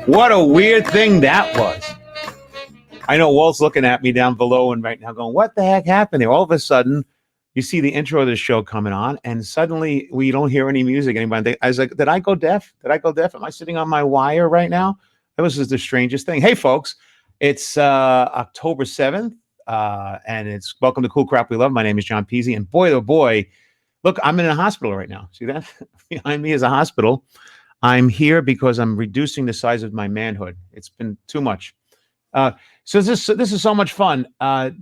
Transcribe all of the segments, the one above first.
What a weird thing that was. I know Walt's looking at me down below and right now going, what the heck happened there? All of a sudden, you see the intro of the show coming on, and suddenly we don't hear any music anymore. I was like, did I go deaf? Did I go deaf? Am I sitting on my wire right now? That was just the strangest thing. Hey, folks, it's October 7th, and it's Welcome to Cool Crap We Love. My name is John Peasy, and boy, oh boy, look, I'm in a hospital right now. See that? Behind me is a hospital. I'm here because I'm reducing the size of my manhood. It's been too much. So this is so much fun.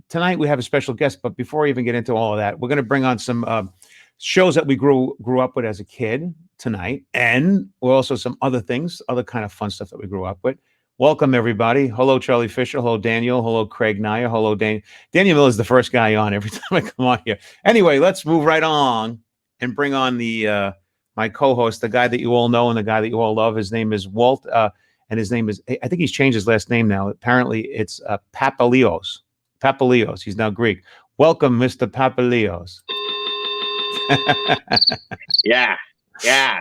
Tonight we have a special guest, but before we even get into all of that, we're going to bring on some shows that we grew up with as a kid tonight, and also some other things, other kind of fun stuff that we grew up with. Welcome everybody. Hello, Charlie Fisher. Hello, Daniel. Hello, Craig Naya. Hello, Daniel Miller is the first guy on every time I come on here. Anyway, let's move right on and bring on the my co-host, the guy that you all know and the guy that you all love. His name is Walt. And his name is, I think he's changed his last name now. Apparently it's Papalios. Papalios. He's now Greek. Welcome, Mr. Papalios. Yeah. How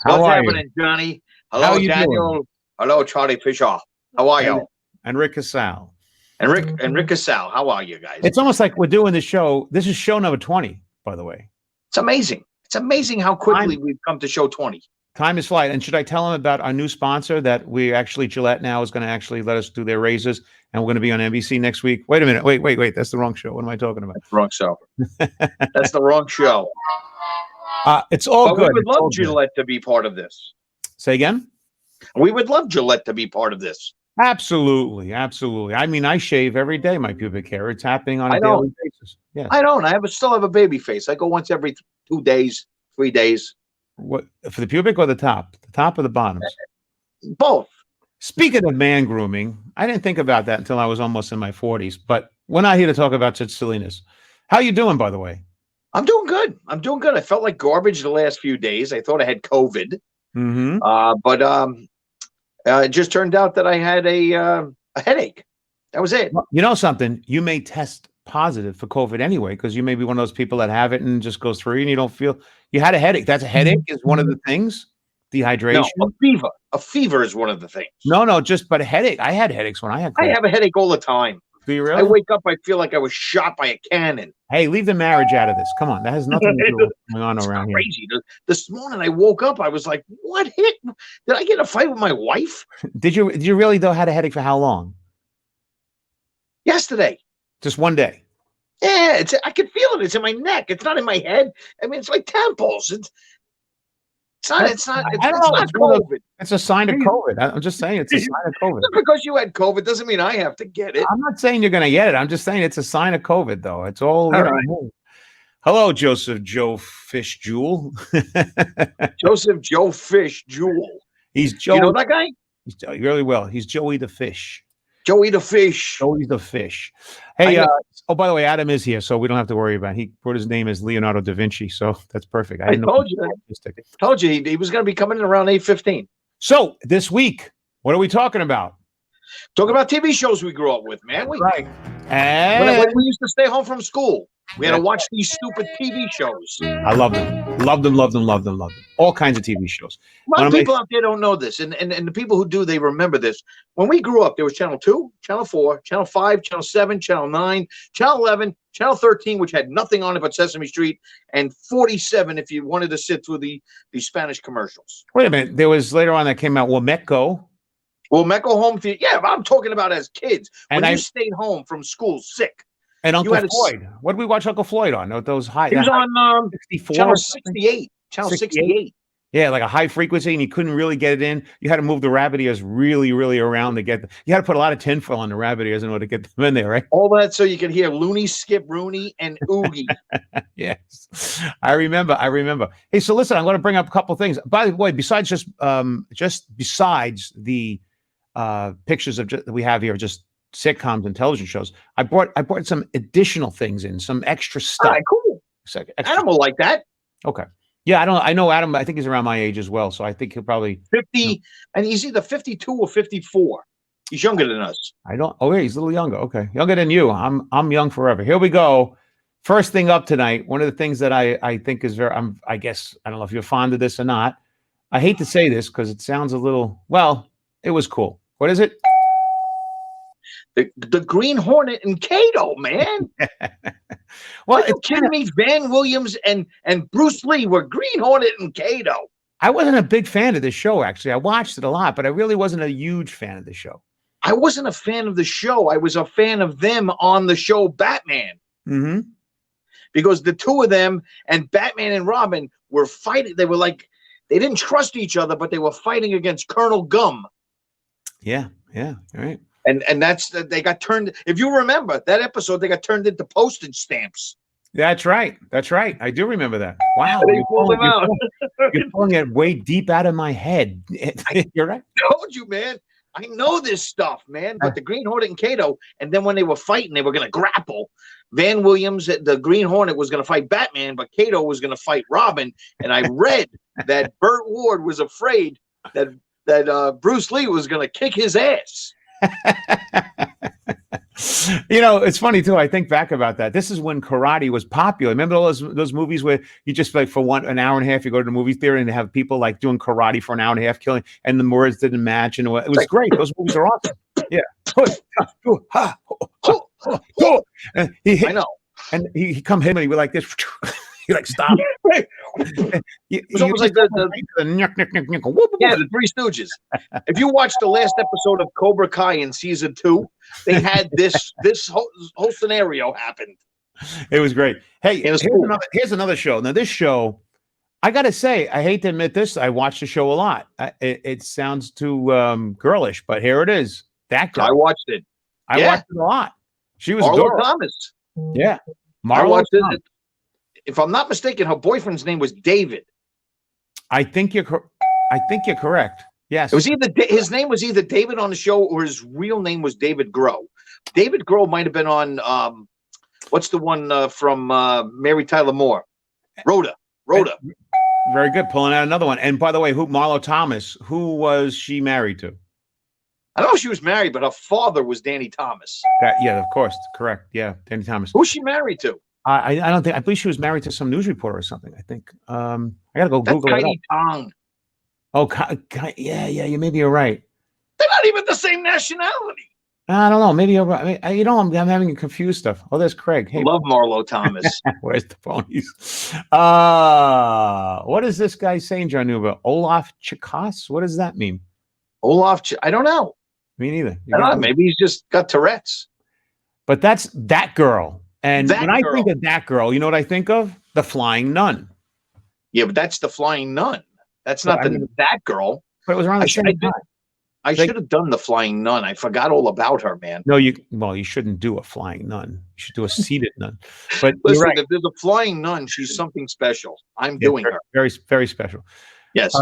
What's are happening, you? Johnny? Hello, Daniel. Doing? Hello, Charlie Fisher. How are you? And Rick Casal. And Rick Casal. How are you guys? It's almost like we're doing the show. This is show number 20, by the way. It's amazing. It's amazing how quickly we've come to show 20. Time is flight. And should I tell them about our new sponsor that we actually, Gillette now is going to actually let us do their razors, and we're going to be on NBC next week? Wait a minute. Wait. That's the wrong show. What am I talking about? That's the wrong show. That's the wrong show. It's all good. We would love Gillette to be part of this. Say again? We would love Gillette to be part of this. Absolutely. I mean, I shave every day my pubic hair. It's happening on a daily basis. Yeah. I don't. I still have a baby face. I go once every 2 days, 3 days. What, for the pubic or the top? The top or the bottoms? Both. Speaking of man grooming, I didn't think about that until I was almost in my 40s. But we're not here to talk about such silliness. How you doing, by the way? I'm doing good. I felt like garbage the last few days. I thought I had COVID. Mm-hmm. But it just turned out that I had a headache. That was it. Well, you know something? You may test positive for COVID anyway, because you may be one of those people that have it and just goes through and you don't feel you had a headache. That's a headache is one of the things. Dehydration. No, a fever is one of the things. No, but a headache. I had headaches when I had COVID. I have a headache all the time. Do you really? I wake up, I feel like I was shot by a cannon. Hey, leave the marriage out of this. Come on, that has nothing to do with what's going on around here. Crazy. This morning I woke up, I was like, what hit? Did I get in a fight with my wife? Did you really though had a headache for how long? Yesterday. Just one day. Yeah, I can feel it. It's in my neck. It's not in my head. I mean, it's my temples. It's not COVID. It's a sign of COVID. I'm just saying it's a sign of COVID. Just because you had COVID doesn't mean I have to get it. I'm not saying you're going to get it. I'm just saying it's a sign of COVID, though. It's all right. Hello, Joseph Joe Fish Jewel. Joseph Joe Fish Jewel. He's Joe. You know that guy? He's really well. He's Joey the Fish. Joey the Fish. Joey the Fish. Hey, by the way, Adam is here, so we don't have to worry about it. He wrote his name as Leonardo da Vinci, so that's perfect. I told you he was going to be coming in around 8:15. So this week, what are we talking about? Talking about TV shows we grew up with, man. Right. And when we used to stay home from school, we had to watch these stupid TV shows. I love them. Loved them. All kinds of TV shows. A lot of people out there don't know this, and the people who do, they remember this. When we grew up, there was Channel 2, Channel 4, Channel 5, Channel 7, Channel 9, Channel 11, Channel 13, which had nothing on it but Sesame Street, and 47 if you wanted to sit through the Spanish commercials. Wait a minute. There was later on that came out Wometco. Wometco Home Theater. Yeah, I'm talking about as kids. When you stayed home from school sick. And Uncle Floyd. What did we watch Uncle Floyd on? Those high. He was on 64 Channel 68. Channel 68. Yeah, like a high frequency, and you couldn't really get it in. You had to move the rabbit ears really, really around to get them. You had to put a lot of tinfoil on the rabbit ears in order to get them in there, right? All that so you could hear Looney, Skip, Rooney, and Oogie. Yes, I remember. Hey, so listen, I'm going to bring up a couple things. By the way, besides besides the pictures that we have here, just sitcoms and television shows, I brought some additional things in, some extra stuff. All right, cool. Adam will like that. Okay. Yeah, I know Adam. I think he's around my age as well, so I think he'll probably 50, and he's either 52 or 54. He's younger than us. Oh, yeah, he's a little younger. Okay, younger than you. I'm young forever. Here we go. First thing up tonight. One of the things that I think is I guess I don't know if you're fond of this or not. I hate to say this because it sounds a little, well, It was cool. What is it? The Green Hornet and Kato, man. Well, Are you kidding me? Van Williams and Bruce Lee were Green Hornet and Kato. I wasn't a big fan of the show, actually. I watched it a lot, but I really wasn't a huge fan of the show. I wasn't a fan of the show. I was a fan of them on the show Batman. Mm-hmm. Because the two of them and Batman and Robin were fighting. They were like, they didn't trust each other, but they were fighting against Colonel Gum. Yeah, all right. And they got turned. If you remember that episode, they got turned into postage stamps. That's right. I do remember that. Wow. They pulled them out. You're pulling it way deep out of my head. You're right. I told you, man. I know this stuff, man. But the Green Hornet and Kato, and then when they were fighting, they were going to grapple. Van Williams, the Green Hornet, was going to fight Batman, but Kato was going to fight Robin. And I read that Burt Ward was afraid that Bruce Lee was going to kick his ass. It's funny too. I think back about that. This is when karate was popular. Remember all those movies where you just like for an hour and a half, you go to the movie theater and they have people like doing karate for an hour and a half, killing, and the words didn't match, and it was great. Those movies are awesome. Yeah. And I know. And he come hit me with like this. He like stop. It was almost like the Three Stooges. If you watch the last episode of Cobra Kai in season 2, they had this whole scenario happened. It was great. Hey, here's another show. Now this show, I gotta say, I hate to admit this, I watched the show a lot. It sounds too girlish, but here it is. That girl. I watched it. I watched it a lot. She was Marlo Thomas. Yeah, I watched it. If I'm not mistaken, her boyfriend's name was David. I think you're correct. Yes. It was his name was either David on the show or his real name was David Groh. David Groh might have been on what's the one from Mary Tyler Moore? Rhoda. Very good. Pulling out another one. And by the way, Marlo Thomas, who was she married to? I don't know if she was married, but her father was Danny Thomas. Yeah, of course. Correct. Yeah, Danny Thomas. Who was she married to? I don't think. I believe she was married to some news reporter or something. I think. I gotta go Google it. Tong. Oh, yeah. You maybe you're right. They're not even the same nationality. I don't know. Maybe you're right. I mean, I'm having confused stuff. Oh, there's Craig. Hey, love Marlo Thomas. Where's the ponies? What is this guy saying, John Nuba? Olaf Chikos? What does that mean? I don't know. Me neither. I don't know. Maybe he's just got Tourette's. But that's that girl. And when I think of that girl, you know what I think of? The Flying Nun. Yeah, but that's the Flying Nun. That's not that girl. But it was around the same time. I should have done the Flying Nun. I forgot all about her, man. No, you shouldn't do a flying nun. You should do a seated nun. But listen, right. If there's a flying nun, she's something special. I'm doing her. Very, very special. Yes.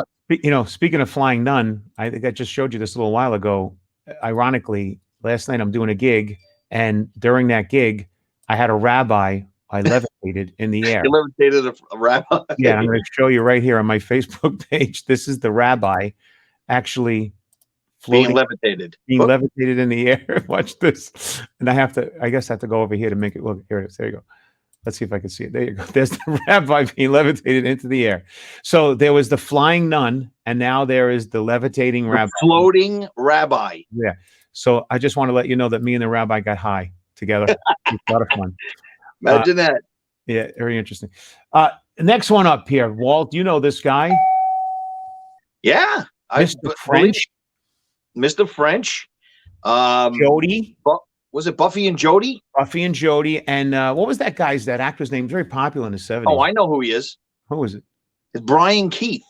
Speaking of Flying Nun, I think I just showed you this a little while ago. Ironically, last night I'm doing a gig, and during that gig, I had a rabbi I levitated in the air. You levitated a rabbi? Yeah, I'm going to show you right here on my Facebook page. This is the rabbi actually floating, being levitated in the air. Watch this. And I guess I have to go over here to make it look. Here it is. There you go. Let's see if I can see it. There you go. There's the rabbi being levitated into the air. So there was the flying nun, and now there is the levitating rabbi. Floating rabbi. Yeah. So I just want to let you know that me and the rabbi got high together. It's a lot of fun. Imagine that. Yeah, very interesting. Next one up here, Walt. You know this guy? Yeah, Mr. French. Mr. French. Jody. Was it Buffy and Jody? Buffy and Jody. And what was that actor's name? Very popular in the 70s. Oh, I know who he is. Who is it? It's Brian Keith.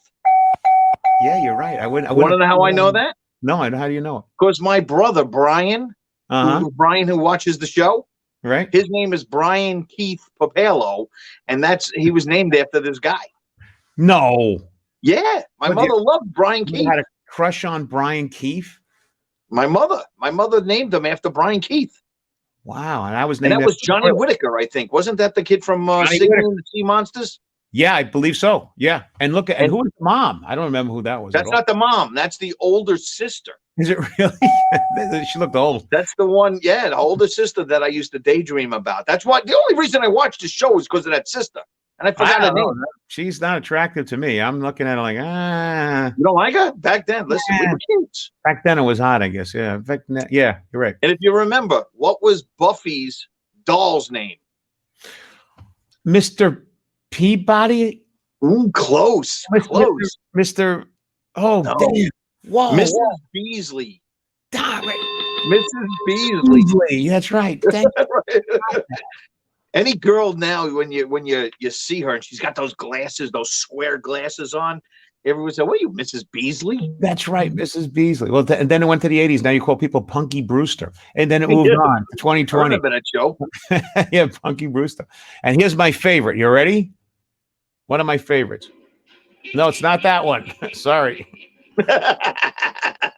Yeah, you're right. I wouldn't want to know how I know that? No, I know. How do you know it? Because my brother, Brian, who watches the show, right? His name is Brian Keith Popelo, and he was named after this guy. No. Yeah, my mother loved Brian Keith. You had a crush on Brian Keith? My mother named him after Brian Keith. Wow, and I was named. And that was Johnny Whitaker, I think. Wasn't that the kid from Signal and the Sea Monsters? Yeah, I believe so. Yeah, and who was the mom? I don't remember who that was. That's not the mom. That's the older sister. Is it really? She looked old. That's the one. Yeah, the older sister that I used to daydream about. That's why the only reason I watched the show is because of that sister. and I forgot her name. She's not attractive to me. I'm looking at her like, You don't like her? Back then, listen, we were kids. Back then it was hot, I guess. Yeah. Yeah, you're right. And if you remember, what was Buffy's doll's name? Mr. Peabody? Ooh, close. Close. Mr. Oh, no. Damn. Whoa. Mrs. Beasley. Damn it. Mrs. Beasley. That's right. Thank you. Any girl now, when you see her and she's got those glasses, those square glasses on, everyone said, "What are you, Mrs. Beasley?" That's right, Mrs. Beasley. Well, and then it went to the 80s. Now you call people Punky Brewster, and then it moved on to 2020. I remember that show. Yeah, Punky Brewster. And here's my favorite. You ready? One of my favorites. No, it's not that one. Sorry.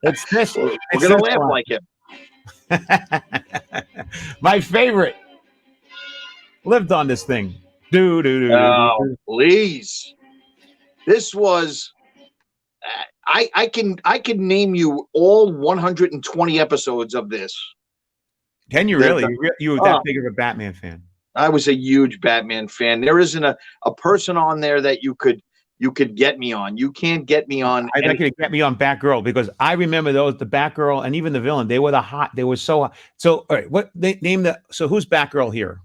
It's this. We're gonna laugh one. Like him. My favorite lived on this thing. Oh, please. This was I can name you all 120 episodes of this. Can you really? You were that big of a Batman fan? I was a huge Batman fan. There isn't a person on there that you could get me on. You can't get me on. I think you could get me on Batgirl, because I remember the Batgirl and even the villain. They were they were so hot. So all right, what they name so who's Batgirl here?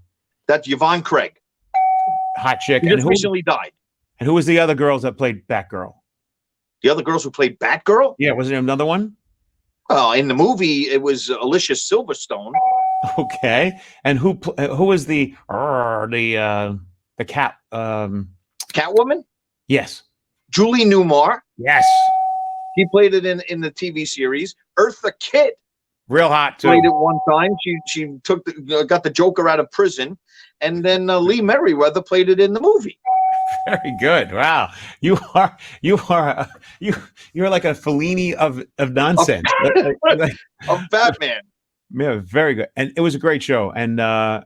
That's Yvonne Craig. Hot chick. She just recently died. And who was the other girls that played Batgirl? The other girls who played Batgirl? Yeah, wasn't there another one? Oh, in the movie, it was Alicia Silverstone. Okay, and who was the cat? Catwoman? Yes. Julie Newmar. Yes. She played it in the TV series. Eartha Kitt. Real hot too. Played it one time. She got the Joker out of prison, and then Lee Merriweather played it in the movie. Very good. Wow, you're like a Fellini of nonsense. Of Batman. Yeah, very good, and it was a great show, and I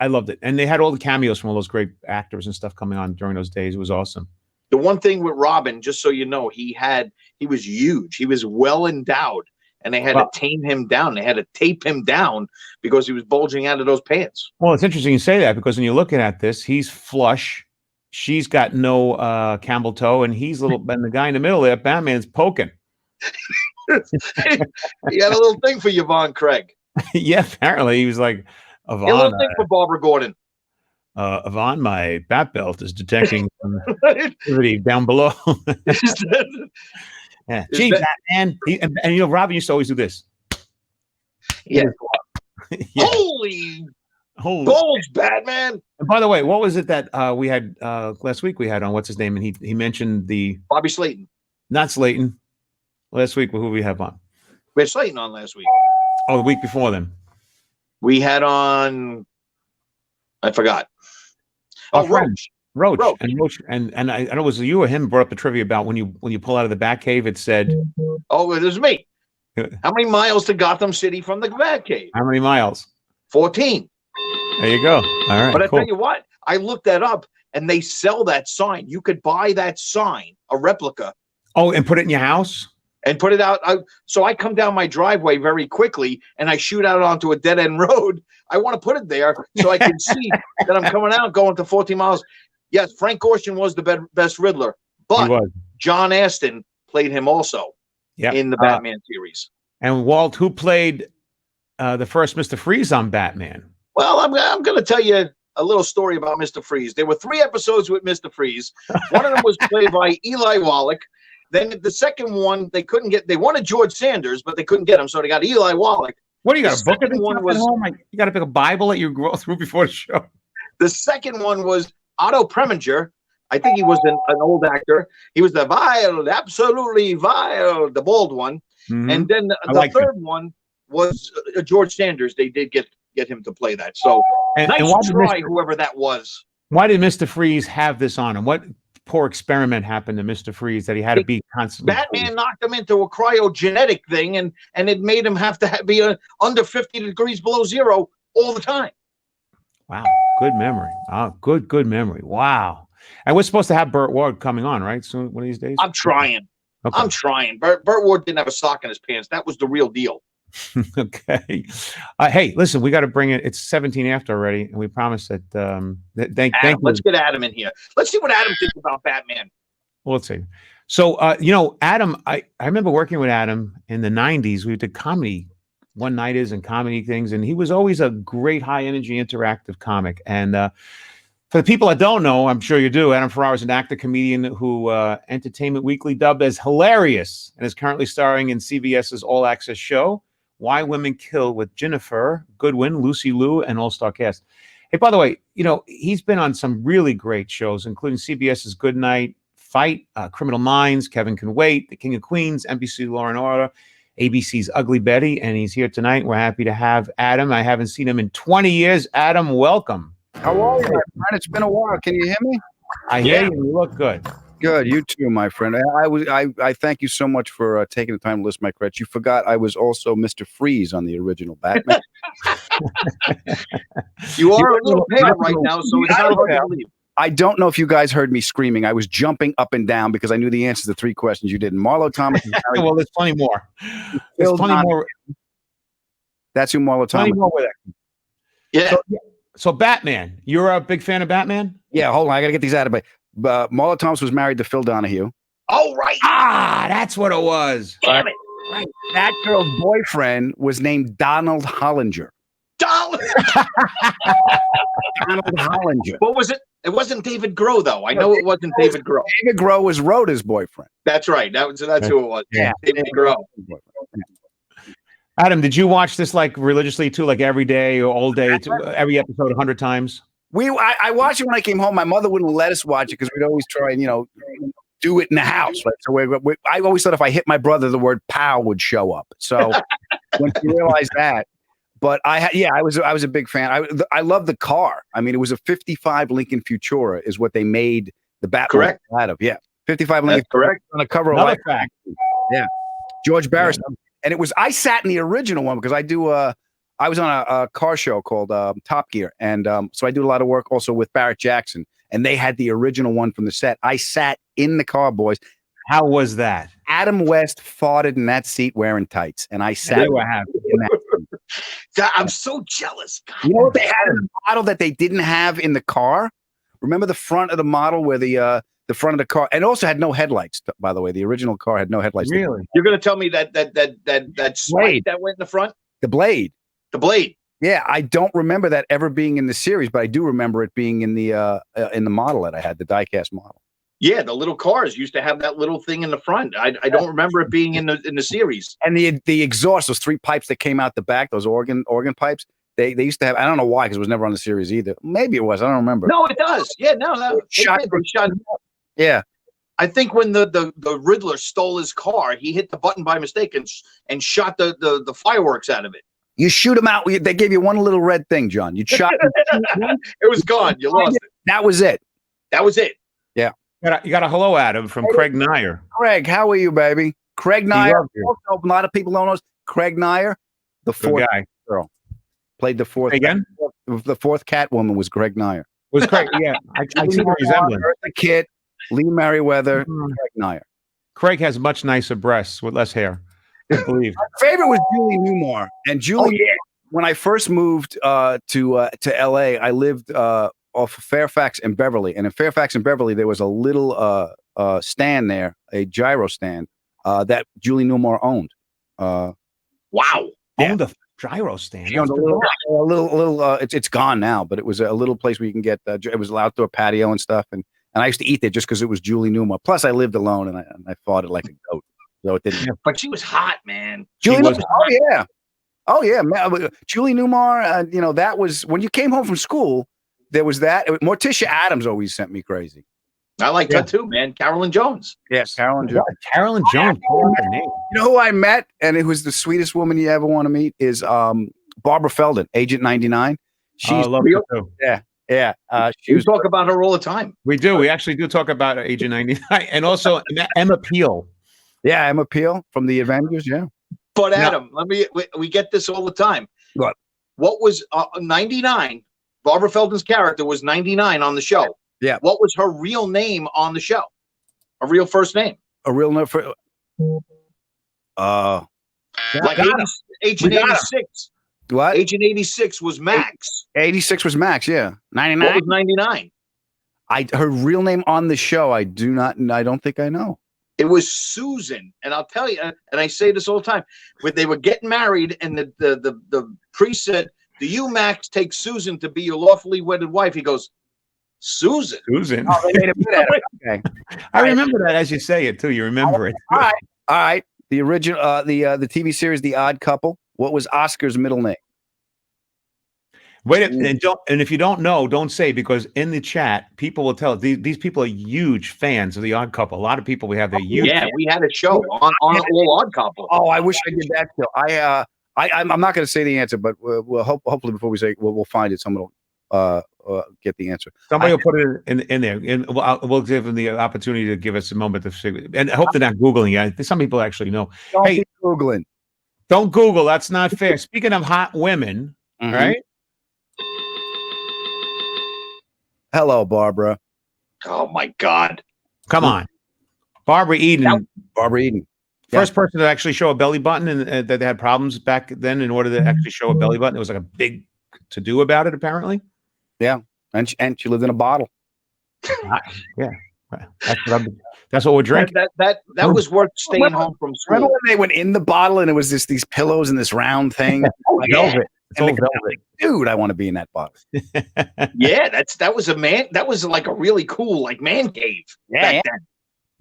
loved it. And they had all the cameos from all those great actors and stuff coming on during those days. It was awesome. The one thing with Robin, just so you know, he was huge. He was well endowed. And they had to tame him down. They had to tape him down because he was bulging out of those pants. Well, it's interesting you say that, because when you're looking at this, he's flush. She's got no camel toe, and he's and the guy in the middle there, Batman's poking. He had a little thing for Yvonne Craig. Yeah, apparently he was like, Yvonne, a little thing for Barbara Gordon. Yvonne, my bat belt is detecting activity down below. Yeah, gee, Batman. And Robin used to always do this. Yeah. Yeah. Holy balls, Batman. And by the way, what was it that we had last week? We had on what's his name, and he mentioned Bobby Slayton. Not Slayton. Last week, who we have on? We had Slayton on last week. Oh, the week before then. We had on. I forgot. Oh, Roach. And I know it was you or him brought up the trivia about when you pull out of the Batcave, it said, "Oh, it was me." How many miles to Gotham City from the Batcave? How many miles? 14. There you go. All right. But I tell you what, I looked that up, and they sell that sign. You could buy that sign, a replica. Oh, and put it in your house? And put it out. So I come down my driveway very quickly, and I shoot out onto a dead-end road. I want to put it there so I can see that I'm coming out going to 14 miles. Yes, Frank Gorshin was the best Riddler, but John Astin played him also in the Batman series. And Walt, who played the first Mr. Freeze on Batman? Well, I'm going to tell you a little story about Mr. Freeze. There were 3 episodes with Mr. Freeze. One of them was played by Eli Wallach. Then the second one, they wanted George Sanders, but they couldn't get him, so they got Eli Wallach. What do you got, a book at home? You got to pick a Bible that you go through before the show. The second one was Otto Preminger. I think he was an old actor. He was the vile, absolutely vile, the bald one. Mm-hmm. And then the third one was George Sanders. They did get him to play that. So nice try, whoever that was. Why did Mr. Freeze have this on him? What poor experiment happened to Mr. Freeze that he had to be constantly? Batman knocked him into a cryogenetic thing, and it made him have to be under 50 degrees below zero all the time. Wow, good memory. Oh, good memory. Wow. And we're supposed to have Burt Ward coming on, right? Soon, one of these days. I'm trying. Okay. I'm trying. Burt Ward didn't have a sock in his pants. That was the real deal. Okay. Hey, listen, we got to bring it. It's 17 after already, and we promised that. Thank Adam, you. let's get Adam in here. Let's see what Adam thinks about Batman. Well, let's see. So, Adam, I remember working with Adam in the 90s. We did comedy one-nighters and comedy things, and he was always a great high-energy interactive comic. And for the people that don't know, I'm sure you do, Adam Ferrara is an actor comedian who Entertainment Weekly dubbed as hilarious and is currently starring in CBS's all-access show, Why Women Kill, with Jennifer Goodwin, Lucy Liu, and all-star cast. Hey, by the way, he's been on some really great shows, including CBS's Good Night, Fight, Criminal Minds, Kevin Can Wait, The King of Queens, NBC Law and Order, ABC's Ugly Betty, and he's here tonight. We're happy to have Adam. I haven't seen him in 20 years. Adam, welcome. How are you, my friend? It's been a while. Can you hear me? I hear you. You look good. Good. You too, my friend. I thank you so much for taking the time to list my credits. You forgot I was also Mr. Freeze on the original Batman. You are a little pale right now, so it's not hard to believe. I don't know if you guys heard me screaming. I was jumping up and down because I knew the answers to 3 questions you didn't. Marlo Thomas. Well, there's plenty more. There's plenty more. That's who Marlo Thomas. Plenty more with it. Yeah. So Batman. You're a big fan of Batman? Yeah. Hold on. I got to get these out of the way. Marlo Thomas was married to Phil Donahue. Oh, right. Ah, that's what it was. Damn it. Right. That girl's boyfriend was named Donald Hollinger. Donald Hollinger. What was it? It wasn't David Groh, though. I know it wasn't David Groh. David Groh was Rhoda's boyfriend. That's right. That's who it was. Yeah. David Groh. Adam, did you watch this like religiously too, like every day or all day, every episode 100 times? I watched it when I came home. My mother wouldn't let us watch it because we'd always try and do it in the house. Right? So I always thought if I hit my brother, the word "pow" would show up. So when she realized that. But I was a big fan. I love the car. I mean, it was a 55 Lincoln Futura is what they made the Batman out of. Yeah, 55 Lincoln. That's correct. On the cover Another of fact. Yeah, George Barris. Yeah. And it was I sat in the original one because I was on a car show called Top Gear, and so I do a lot of work also with Barrett Jackson, and they had the original one from the set. I sat in the car, boys. How was that? Adam West farted in that seat wearing tights, and I sat in that. I'm so jealous. God. You know what they had in the model that they didn't have in the car? Remember the front of the model where the front of the car, and also had no headlights. By the way, the original car had no headlights. Really? You're going to tell me that spike that went in the front? The blade. The blade. Yeah, I don't remember that ever being in the series, but I do remember it being in the model that I had, the diecast model. Yeah, the little cars used to have that little thing in the front. I don't remember it being in the series. And the exhaust, those 3 pipes that came out the back, those organ pipes, they used to have. I don't know why, because it was never on the series either. Maybe it was. I don't remember. No, it does. Yeah, no, they shot. Yeah, I think when the Riddler stole his car, he hit the button by mistake and shot the fireworks out of it. You shoot them out. They gave you one little red thing, John. You shot. It was gone. You lost it. That was it. That was it. Yeah. You got a hello, Adam, from Craig Nyer. Craig, how are you, baby? Craig Nyer. Also, a lot of people don't know. Craig Nyer, the fourth guy. Girl, played the fourth. Again? The fourth Catwoman was Craig Nyer. Was Craig? Yeah, I see the resemblance. The kid, Lee Merriweather, Craig Nyer. Craig has much nicer breasts with less hair, I believe. My favorite was Julie Newmar, and Julie. When I first moved to LA, I lived off of Fairfax and Beverly, and in Fairfax and Beverly there was a little stand there, a gyro stand that Julie Newmar owned. Wow, owned a gyro stand. She owned a little. It's gone now, but it was a little place where you can get. It was an outdoor patio and stuff, and I used to eat there just because it was Julie Newmar. Plus, I lived alone, and I fought it like a goat, so it didn't. Yeah, but she was hot, man. Julie was. Oh yeah, man. Julie Newmar. That was when you came home from school. There was that. Morticia Adams always sent me crazy. I like that too, man. Carolyn Jones. Yes, Carolyn Jones. Carolyn Jones. You know who I met, and it was the sweetest woman you ever want to meet, is Barbara Feldon, Agent 99. She's love her too. Yeah. We talk about her all the time. We do. We actually do talk about Agent 99, and also Emma Peel. Yeah, Emma Peel from the Avengers. Yeah. But Adam, we get this all the time. What was 99? Barbara Feldon's character was 99 on the show. Yeah. What was her real name on the show? A real first name? A real name for. Like Agent We got him. 86. What? Agent 86 was Max. 86 was Max. Yeah. What 99. was 99? Her real name on the show. I don't think I know. It was Susan, and I'll tell you, and I say this all the time, when they were getting married, and the priest said, "Do you, Max, take Susan to be your lawfully wedded wife?" He goes, "Susan." Susan. Oh, they made a bit out of it. Okay. I remember that as you say it too. You remember it. All right. The original, the TV series, The Odd Couple. What was Oscar's middle name? Wait, and if you don't know, don't say, because in the chat, people will tell. These people are huge fans of The Odd Couple. A lot of people we have, they're huge. Yeah, we had a show on All Odd Couple. Oh, I wish I did that still. I'm not going to say the answer, but we'll hopefully before we say, we'll find it. Someone will get the answer. Somebody will put it in there, and we'll give them the opportunity to give us a moment to figure. And I hope they're not Googling it. Some people actually know. Don't Hey, be Googling. don't Google. That's not fair. Speaking of hot women, right? Hello, Barbara. Oh my God! Come on, Barbara Eden. Barbara Eden. First person to actually show a belly button, and that they had problems back then in order to actually show a belly button. It was like a big to do about it, apparently. Yeah, and she lived in a bottle. Yeah, that's what we're drinking. That was worth staying home from school. Remember when they went in the bottle and it was these pillows and this round thing? Oh, yeah. Velvet. It's all velvet. Dude, I want to be in that bottle. Yeah, that was a man. That was like a really cool like man cave back then.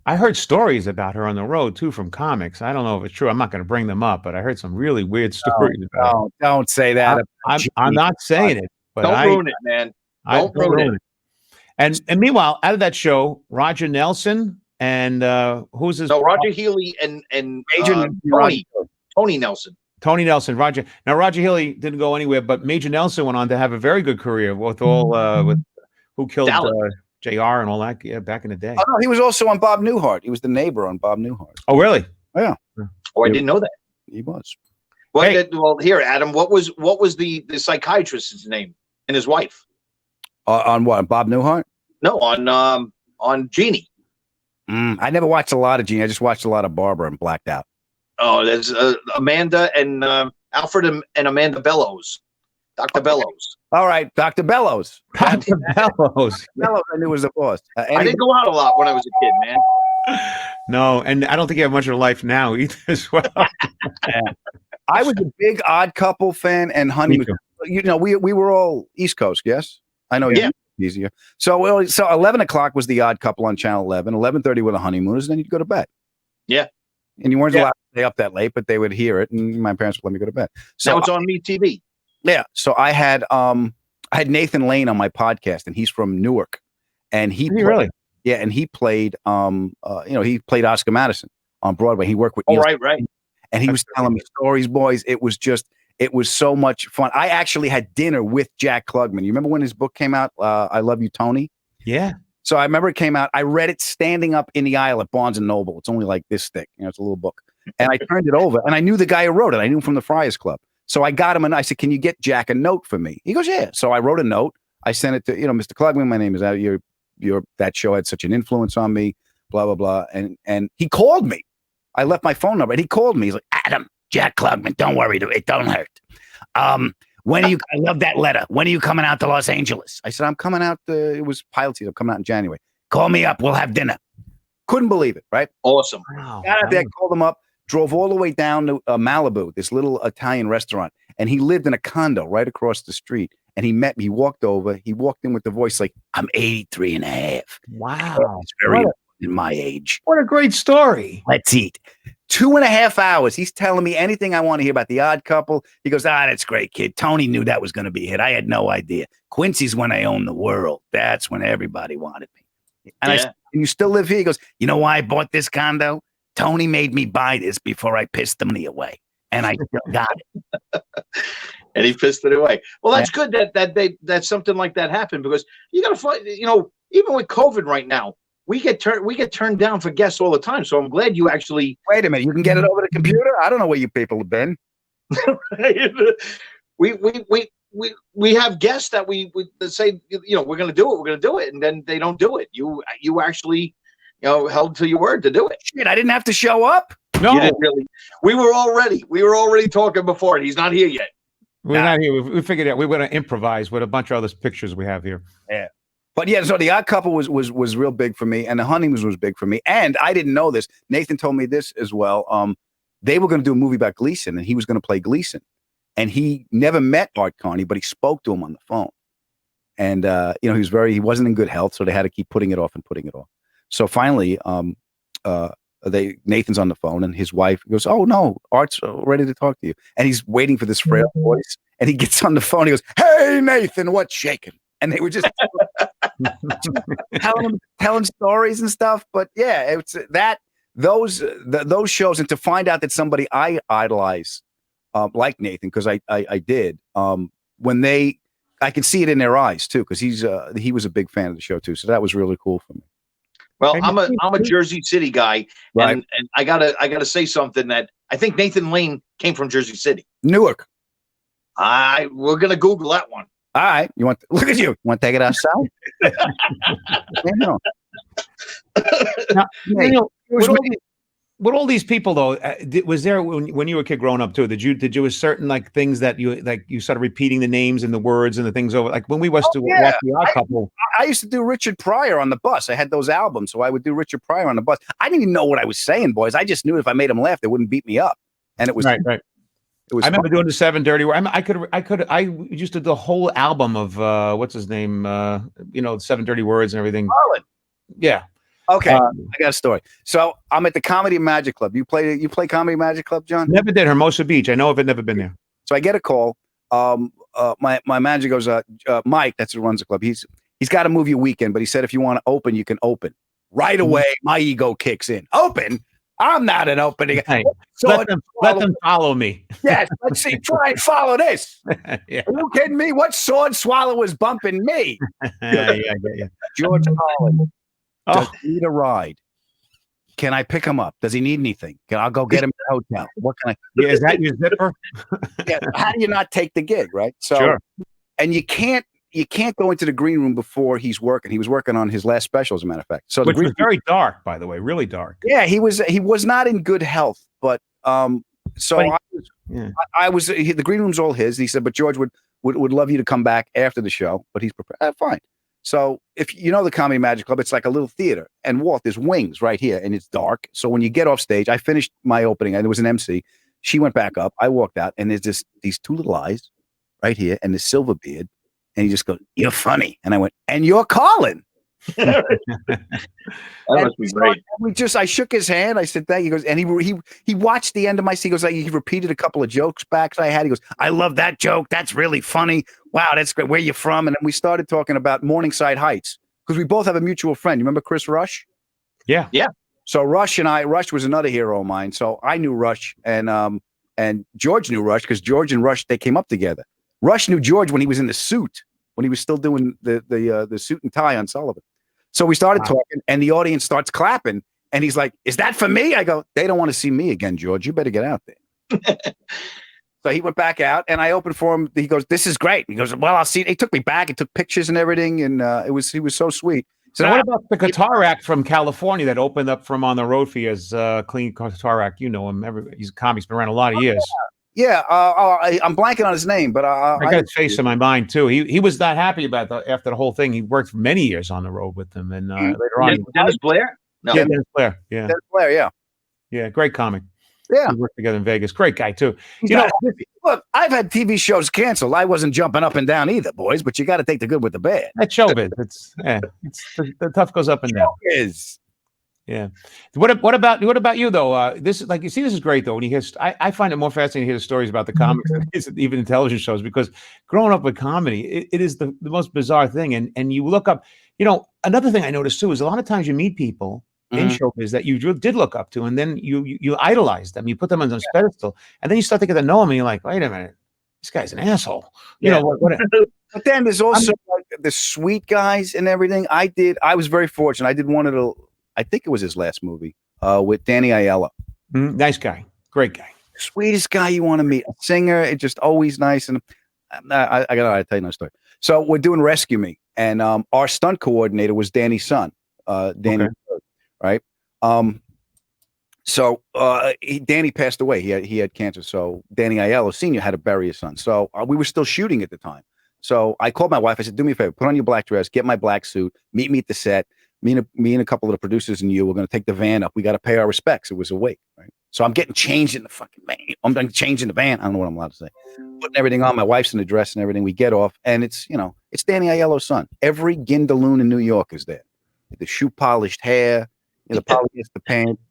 I heard stories about her on the road too from comics. I don't know if it's true. I'm not going to bring them up, but I heard some really weird stories about her. Don't say that. I'm not saying it, but Don't ruin it, man. Don't ruin it. And meanwhile, out of that show, Roger Nelson and who's his? No, Roger Healy and Major Tony Nelson. Tony Nelson, Roger. Now Roger Healy didn't go anywhere, but Major Nelson went on to have a very good career with all with Who Killed JR and all that. Yeah, back in the day. Oh, no, he was also on Bob Newhart. He was the neighbor on Bob Newhart. Oh, really? Yeah. Oh, I didn't know that. He was. Well, here, Adam. What was the psychiatrist's name and his wife? On what? Bob Newhart? No, on Jeannie. I never watched a lot of Jeannie. I just watched a lot of Barbara and blacked out. Oh, there's Amanda and Alfred and Amanda Bellows. Dr. Bellows. All right, Dr. Bellows. Dr. Bellows. Bellows, I knew was the boss. I didn't go out a lot when I was a kid, man. No, and I don't think you have much of a life now either as well. Yeah. I was a big Odd Couple fan and Honeymoon. You know, we were all East Coast, yes? I know. Yeah. Easier. So 11 o'clock was the Odd Couple on Channel 11. 11:30 were the Honeymooners, and then you'd go to bed. Yeah. And you weren't allowed to stay up that late, but they would hear it, and my parents would let me go to bed. So now it's on Me TV. Yeah. So I had Nathan Lane on my podcast, and he's from Newark, and he really. Yeah, and he played he played Oscar Madison on Broadway. He worked with Oh, Neil, right. and he was telling me stories, boys. It was so much fun. I actually had dinner with Jack Klugman. You remember when his book came out, I Love You, Tony? Yeah. So I remember it came out. I read it standing up in the aisle at Barnes & Noble. It's only like this thick. It's a little book. And I turned it over, and I knew the guy who wrote it. I knew him from the Friars Club. So I got him, and I said, "Can you get Jack a note for me?" He goes, "Yeah." So I wrote a note. I sent it to, Mr. Klugman. My name is that show had such an influence on me, blah, blah, blah. And he called me. I left my phone number, and he called me. He's like, "Adam, Jack Klugman, don't worry. It don't hurt. When are you, I love that letter. When are you coming out to Los Angeles?" I said, "I'm coming out. It was pilot season. I'm coming out in January. Call me up. We'll have dinner." Couldn't believe it, right? Awesome. Wow. Got out there, called him up, drove all the way down to Malibu, this little Italian restaurant. And he lived in a condo right across the street. And he met me. He walked over. He walked in with the voice like, "I'm 83 and a half. Wow. It's very in my age. What a great story. Let's eat." 2.5 hours. He's telling me anything I want to hear about The Odd Couple. He goes, "That's great, kid. Tony knew that was going to be a hit. I had no idea. Quincy's when I owned the world. That's when everybody wanted me." And I said, "And you still live here?" He goes, "You know why I bought this condo? Tony made me buy this before I pissed the money away. And I still got it." And he pissed it away. Well, that's good that something like that happened, because you got to find, even with COVID right now, we get turned down for guests all the time. So I'm glad you actually. Wait a minute, you can get it over the computer? I don't know where you people have been. we have guests that we say, we're going to do it, and then they don't do it. You actually, held to your word to do it. Shit, I didn't have to show up. No, You didn't really. We were already talking before, and he's not here yet. we're not here. We figured out we were going to improvise with a bunch of other pictures we have here. Yeah. But yeah, so the Odd Couple was real big for me, and the Huntingtons was big for me. And I didn't know this. Nathan told me this as well. They were going to do a movie about Gleason, and he was going to play Gleason. And he never met Art Carney, but he spoke to him on the phone. And he wasn't in good health, so they had to keep putting it off. So finally, Nathan's on the phone, and his wife goes, "Oh no, Art's ready to talk to you." And he's waiting for this frail voice, and he gets on the phone. He goes, "Hey Nathan, what's shaking?" And they were just telling stories and stuff. But yeah, it's those shows, and to find out that somebody I idolize, like Nathan, because I did, when I could see it in their eyes too, because he was a big fan of the show too. So that was really cool for me. Well, I'm a Jersey City guy, right. and I gotta say something that I think Nathan Lane came from Jersey City. Newark. We're gonna Google that one. All right. Look at you. You want to take it outside? Now, with all these people though, was there when you were a kid growing up too? Did you certain like things that you started repeating the names and the words and the things over, like when we watch the Odd Couple? I used to do Richard Pryor on the bus. I had those albums, so I would do Richard Pryor on the bus. I didn't even know what I was saying, boys. I just knew if I made them laugh, they wouldn't beat me up, and it was right. It was. I remember doing the 7 Dirty Words. I used to do the whole album of what's his name? 7 Dirty Words and everything. Harlan. Yeah. Okay, I got a story. So I'm at the Comedy Magic Club. You play Comedy Magic Club, John? Never did. Hermosa Beach. I know of it. Never been there. So I get a call. My manager goes, Mike, that's who runs the club. He's got a movie weekend, but he said if you want to open, you can open. Right away, my ego kicks in. Open? I'm not an opening. Hey, let them follow me. Yes, let's see. Try and follow this. Yeah. Are you kidding me? What sword swallow is bumping me? Yeah. George Carlin. Oh. Does he need a ride? Can I pick him up? Does he need anything? I'll go get him to the hotel. What can I? Yeah, is that your zipper? Yeah. How do you not take the gig, right? So, sure. And you can't go into the green room before he's working. He was working on his last special, as a matter of fact. So which was very dark, by the way, really dark. Yeah, he was not in good health, but the green room's all his. He said, but George would love you to come back after the show, but he's prepared. Fine. So if you know the Comedy Magic Club, it's like a little theater. And Walt, there's wings right here, and it's dark. So when you get off stage, I finished my opening, and there was an MC. She went back up. I walked out, and there's these two little eyes right here, and this silver beard. And he just goes, "You're funny." And I went, "And you're Colin." That must be great. I shook his hand. I said, "Thank you." He goes, and he watched the end of my scene. He goes, he repeated a couple of jokes back I had. He goes, "I love that joke. That's really funny. Wow, that's great. Where you from?" And then we started talking about Morningside Heights because we both have a mutual friend. You remember Chris Rush? Yeah. So Rush was another hero of mine. So I knew Rush, and George knew Rush because George and Rush, they came up together. Rush knew George when he was in the suit, when he was still doing the suit and tie on Sullivan. So we started talking, and the audience starts clapping, and he's like, "Is that for me?" I go, "They don't want to see me again, George. You better get out there." So he went back out, and I opened for him. He goes, "This is great." He goes, "Well, I'll see." He took me back. He took pictures and everything, and he was so sweet. So what about the guitar act from California that opened up from On the Road for you as Clean Guitar Act? You know him. He's a comic. He's been around a lot of years. Yeah, I'm blanking on his name, but I got his face in my mind too. He was not happy about after the whole thing. He worked for many years on the road with them, and later on, Dennis Blair. No. Yeah, Dennis Blair. Yeah, Dennis Blair. Yeah, great comic. Yeah, we worked together in Vegas. Great guy too. Look, I've had TV shows canceled. I wasn't jumping up and down either, boys. But you got to take the good with the bad. That's showbiz. It's the tough goes up and down. Is. Yeah. What about you though? This is this is great though. When you hear, I find it more fascinating to hear the stories about the comics than it is even in television shows, because growing up with comedy, it is the most bizarre thing. And you look up, another thing I noticed too is a lot of times you meet people in showbiz that you did look up to, and then you idolize them, you put them on this pedestal, and then you start to get to know them, and you're like, wait a minute, this guy's an asshole. But then there's also the sweet guys and everything. I was very fortunate. I did one of the, I think it was his last movie, with Danny Aiello. Nice guy. Great guy. Sweetest guy you want to meet. A singer. It's just always nice. And I gotta tell you another story. So we're doing Rescue Me, and our stunt coordinator was Danny's son, Danny, right? So Danny passed away. He had cancer. So Danny Aiello Sr. had to bury his son. So we were still shooting at the time. So I called my wife. I said, do me a favor, put on your black dress, get my black suit, meet me at the set. Me and a couple of the producers and you, we're going to take the van up. We got to pay our respects. It was a wake, right? So I'm getting changed in the fucking van. I'm changing the van. I don't know what I'm allowed to say. Putting everything on. My wife's in the dress and everything. We get off, and it's Danny Aiello's son. Every Gindaloon in New York is there. The shoe polished hair, the polyester pants.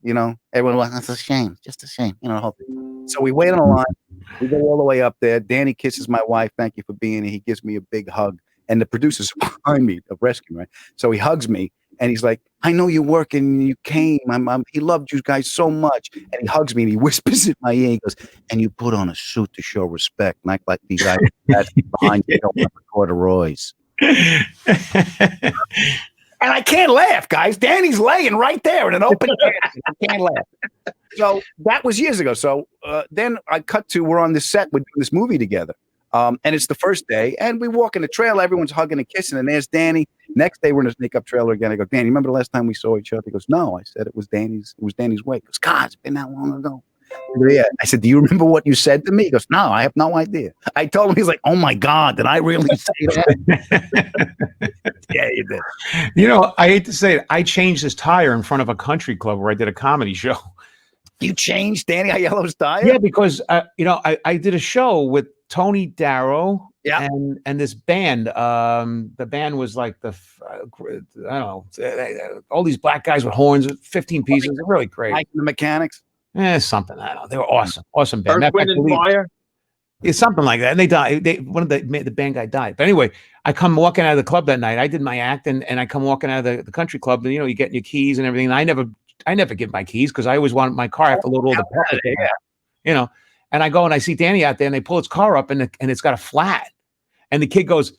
Everyone was, that's a shame, just a shame. The whole thing. So we wait on the line. We go all the way up there. Danny kisses my wife. Thank you for being here. He gives me a big hug, and the producers behind me of Rescue, right? So he hugs me. And he's like, I know you're working and you came. He loved you guys so much. And he hugs me and he whispers in my ear. He goes, and you put on a suit to show respect. Not like these guys behind you don't have corduroys. And I can't laugh, guys. Danny's laying right there in an open casket. I can't laugh. So that was years ago. So then I cut to, we're on this set, we're doing this movie together. And it's the first day, and we walk in the trailer, everyone's hugging and kissing, and there's Danny. Next day, we're in a makeup trailer again. I go, Danny, remember the last time we saw each other? He goes, no. I said, it was Danny's wake. He goes, God, it's been that long ago. I go, yeah. I said, do you remember what you said to me? He goes, no, I have no idea. I told him, he's like, oh my God, did I really say that? Yeah, you did. I hate to say it, I changed his tire in front of a country club where I did a comedy show. You changed Danny Aiello's tire? Yeah, because I did a show with Tony Darrow and this band. The band was like I don't know, all these black guys with horns, 15 pieces. They're really great. Like the Mechanics? Something. I don't know. They were awesome band. Earth, Wind and Fire? It's something like that. And they died. One of the band guy died. But anyway, I come walking out of the club that night. I did my act and I come walking out of the country club. And, you get your keys and everything. And I never give my keys because I always want my car. I have to load all the parts. Yeah. And I go and I see Danny out there and they pull his car up and it's got a flat. And the kid goes,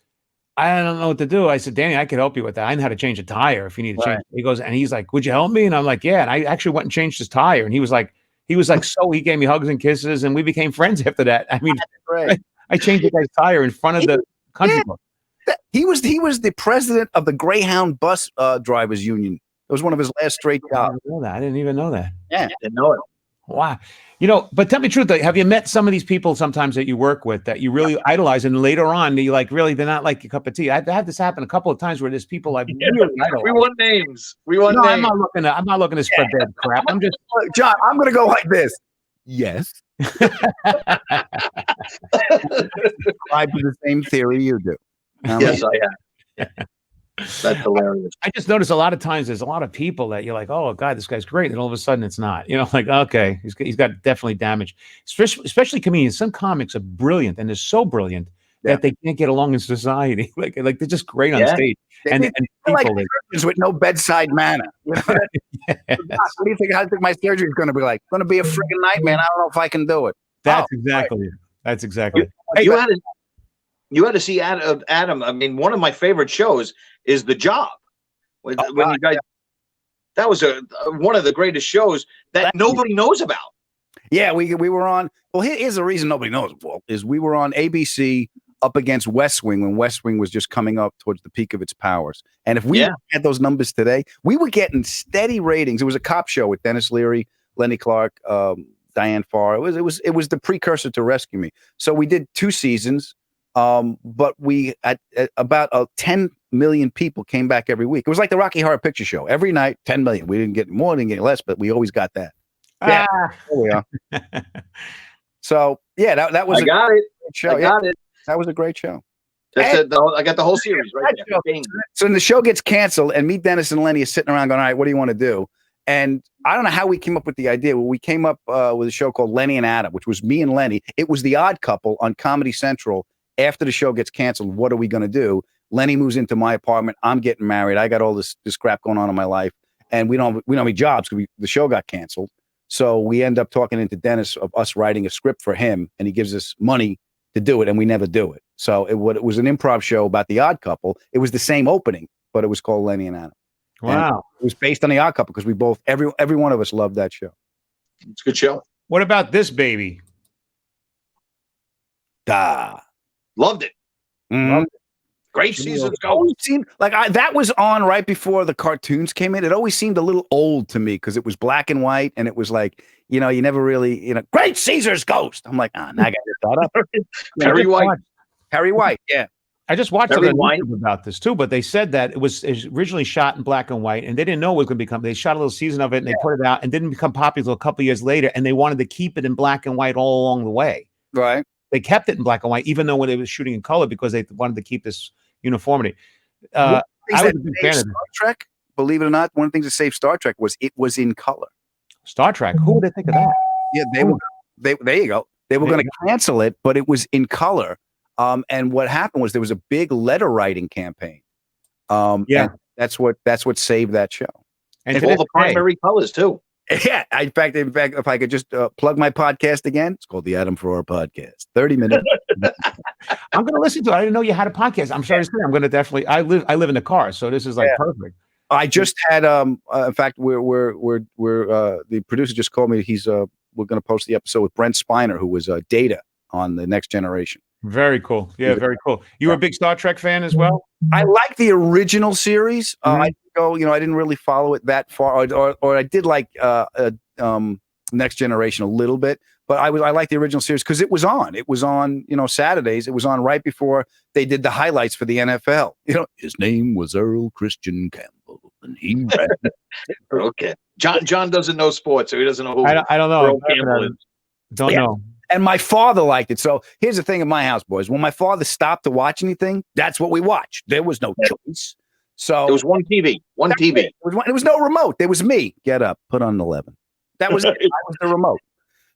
I don't know what to do. I said, Danny, I could help you with that. I know how to change a tire if you need to change. He goes, and he's like, would you help me? And I'm like, yeah. And I actually went and changed his tire. And he was like, so he gave me hugs and kisses and we became friends after that. I mean, I changed the guy's tire in front of the country club. He was the president of the Greyhound Bus Drivers Union. It was one of his last straight jobs. I didn't even know that. Yeah, didn't know it. Wow. But tell me the truth, have you met some of these people sometimes that you work with that you really idolize and later on you like, really, they're not like your cup of tea? I've had this happen a couple of times where there's people I've really idolized. We want names. Names. I'm not looking to spread bad crap. I'm just John, I'm going to go like this. Yes. I do the same theory you do. Yes, I have. That's hilarious. I just notice a lot of times there's a lot of people that you're like, oh God, this guy's great, and all of a sudden it's not. Like, okay, he's got definitely damage. Especially comedians. Some comics are brilliant, and they're so brilliant that they can't get along in society. like they're just great on stage. And people like surgeons with no bedside manner. Yes. What do you think? How do you think my surgery is going to be like? It's going to be a freaking nightmare. I don't know if I can do it. That's exactly. That's exactly. You had to see Adam. I mean, one of my favorite shows is The Job. That was one of the greatest shows that nobody knows about. Yeah, we were on. Well, here's the reason nobody knows, Walt, is we were on ABC up against West Wing when West Wing was just coming up towards the peak of its powers. And if we had those numbers today, we were getting steady ratings. It was a cop show with Dennis Leary, Lenny Clark, Diane Farr. It was the precursor to Rescue Me. So we did 2 seasons. But we at about 10 million people came back every week. It was like the Rocky Horror Picture Show. Every night, 10 million. We didn't get more, didn't get less, but we always got that. Yeah, there we are. So yeah, that was a great show. That was a great show. That's it. I got the whole series right there. So when the show gets canceled, and me, Dennis, and Lenny are sitting around going, all right, what do you want to do? And I don't know how we came up with the idea. Well, we came up with a show called Lenny and Adam, which was me and Lenny. It was The Odd Couple on Comedy Central. After the show gets canceled, what are we going to do? Lenny moves into my apartment. I'm getting married. I got all this crap going on in my life, and we don't have any jobs because the show got canceled. So we end up talking into Dennis of us writing a script for him, and he gives us money to do it, and we never do it. So it was an improv show about The Odd Couple. It was the same opening, but it was called Lenny and Adam. Wow! And it was based on The Odd Couple because we both every one of us loved that show. It's a good show. What about this baby? Loved it. Mm-hmm. Great Caesar's It always Ghost. seemed like that was on right before the cartoons came in. It always seemed a little old to me because it was black and white, and it was like, you never really, Great Caesar's Ghost. I'm like, now I got to start up. Perry White. Perry White, yeah. I just watched Perry on White. YouTube about this too, but they said that it was originally shot in black and white, and they didn't know it was going to become. They shot a little season of it, and they put it out, and didn't become popular a couple of years later. And they wanted to keep it in black and white all along the way. Right. They kept it in black and white, even though when they was shooting in color, because they wanted to keep this uniformity. I was a big fan of Star Trek. Believe it or not, one of the things that saved Star Trek was it was in color. Star Trek. Who would they think of that? Yeah, they were. There you go. They were going to cancel it, but it was in color. And what happened was there was a big letter writing campaign. And that's what saved that show. And all the primary colors too. Yeah. In fact, if I could just plug my podcast again, it's called the Adam Ferrara Podcast. 30 minutes. I'm going to listen to it. I didn't know you had a podcast. I'm sorry to say, I'm going to definitely. I live in the car, so this is like perfect. I just had. In fact, we're the producer just called me. We're going to post the episode with Brent Spiner, who was Data on the Next Generation. Very cool. Yeah, very cool. You were a big Star Trek fan as well? I like the original series. I didn't really follow it that far, or I did like Next Generation a little bit, but I like the original series because it was on. It was on, Saturdays. It was on right before they did the highlights for the NFL. His name was Earl Christian Campbell, and he ran. Okay. John doesn't know sports, so he doesn't know who I don't know. Earl Campbell is. Don't know. And my father liked it. So here's the thing in my house, boys. When my father stopped to watch anything, that's what we watched. There was no choice. So it was one TV. It was no remote. There was me. Get up, put on 11. That was it. I was the remote.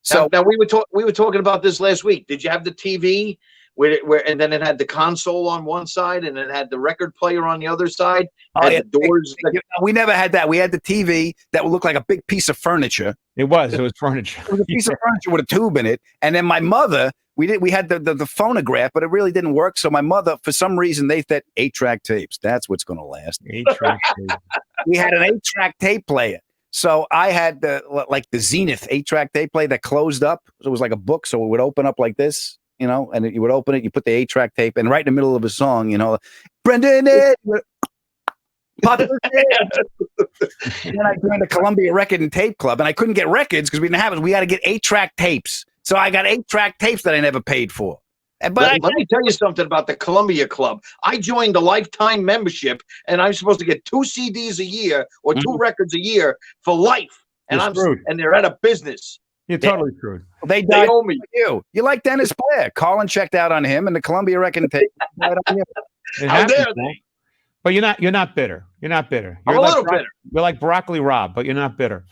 So now we were talking about this last week. Did you have the TV where and then it had the console on one side and it had the record player on the other side? The doors. We never had that. We had the TV that would look like a big piece of furniture. It was furniture. It was a piece of furniture with a tube in it. And then my mother, we had the phonograph, but it really didn't work. So my mother, for some reason, they said 8-track tapes. That's what's going to last. 8-track tape. We had an 8-track tape player. So I had the Zenith 8-track tape player that closed up. So it was like a book. So it would open up like this, and you would open it, you put the 8-track tape, and right in the middle of a song, Brendan, popular. And then I joined the Columbia Record and Tape Club, and I couldn't get records because we didn't have it. We had to get 8-track tapes. So I got 8-track tapes that I never paid for. But let me tell you something about the Columbia Club. I joined a lifetime membership, and I'm supposed to get 2 CDs a year or 2 records a year for life. And and they're out of business. You're totally screwed. They owe me. You like Dennis Blair. Colin checked out on him, and the Columbia Record and Tape. How dare they? But you're not bitter. You're not bitter. I'm a little bitter. You're like Broccoli Rob, but you're not bitter.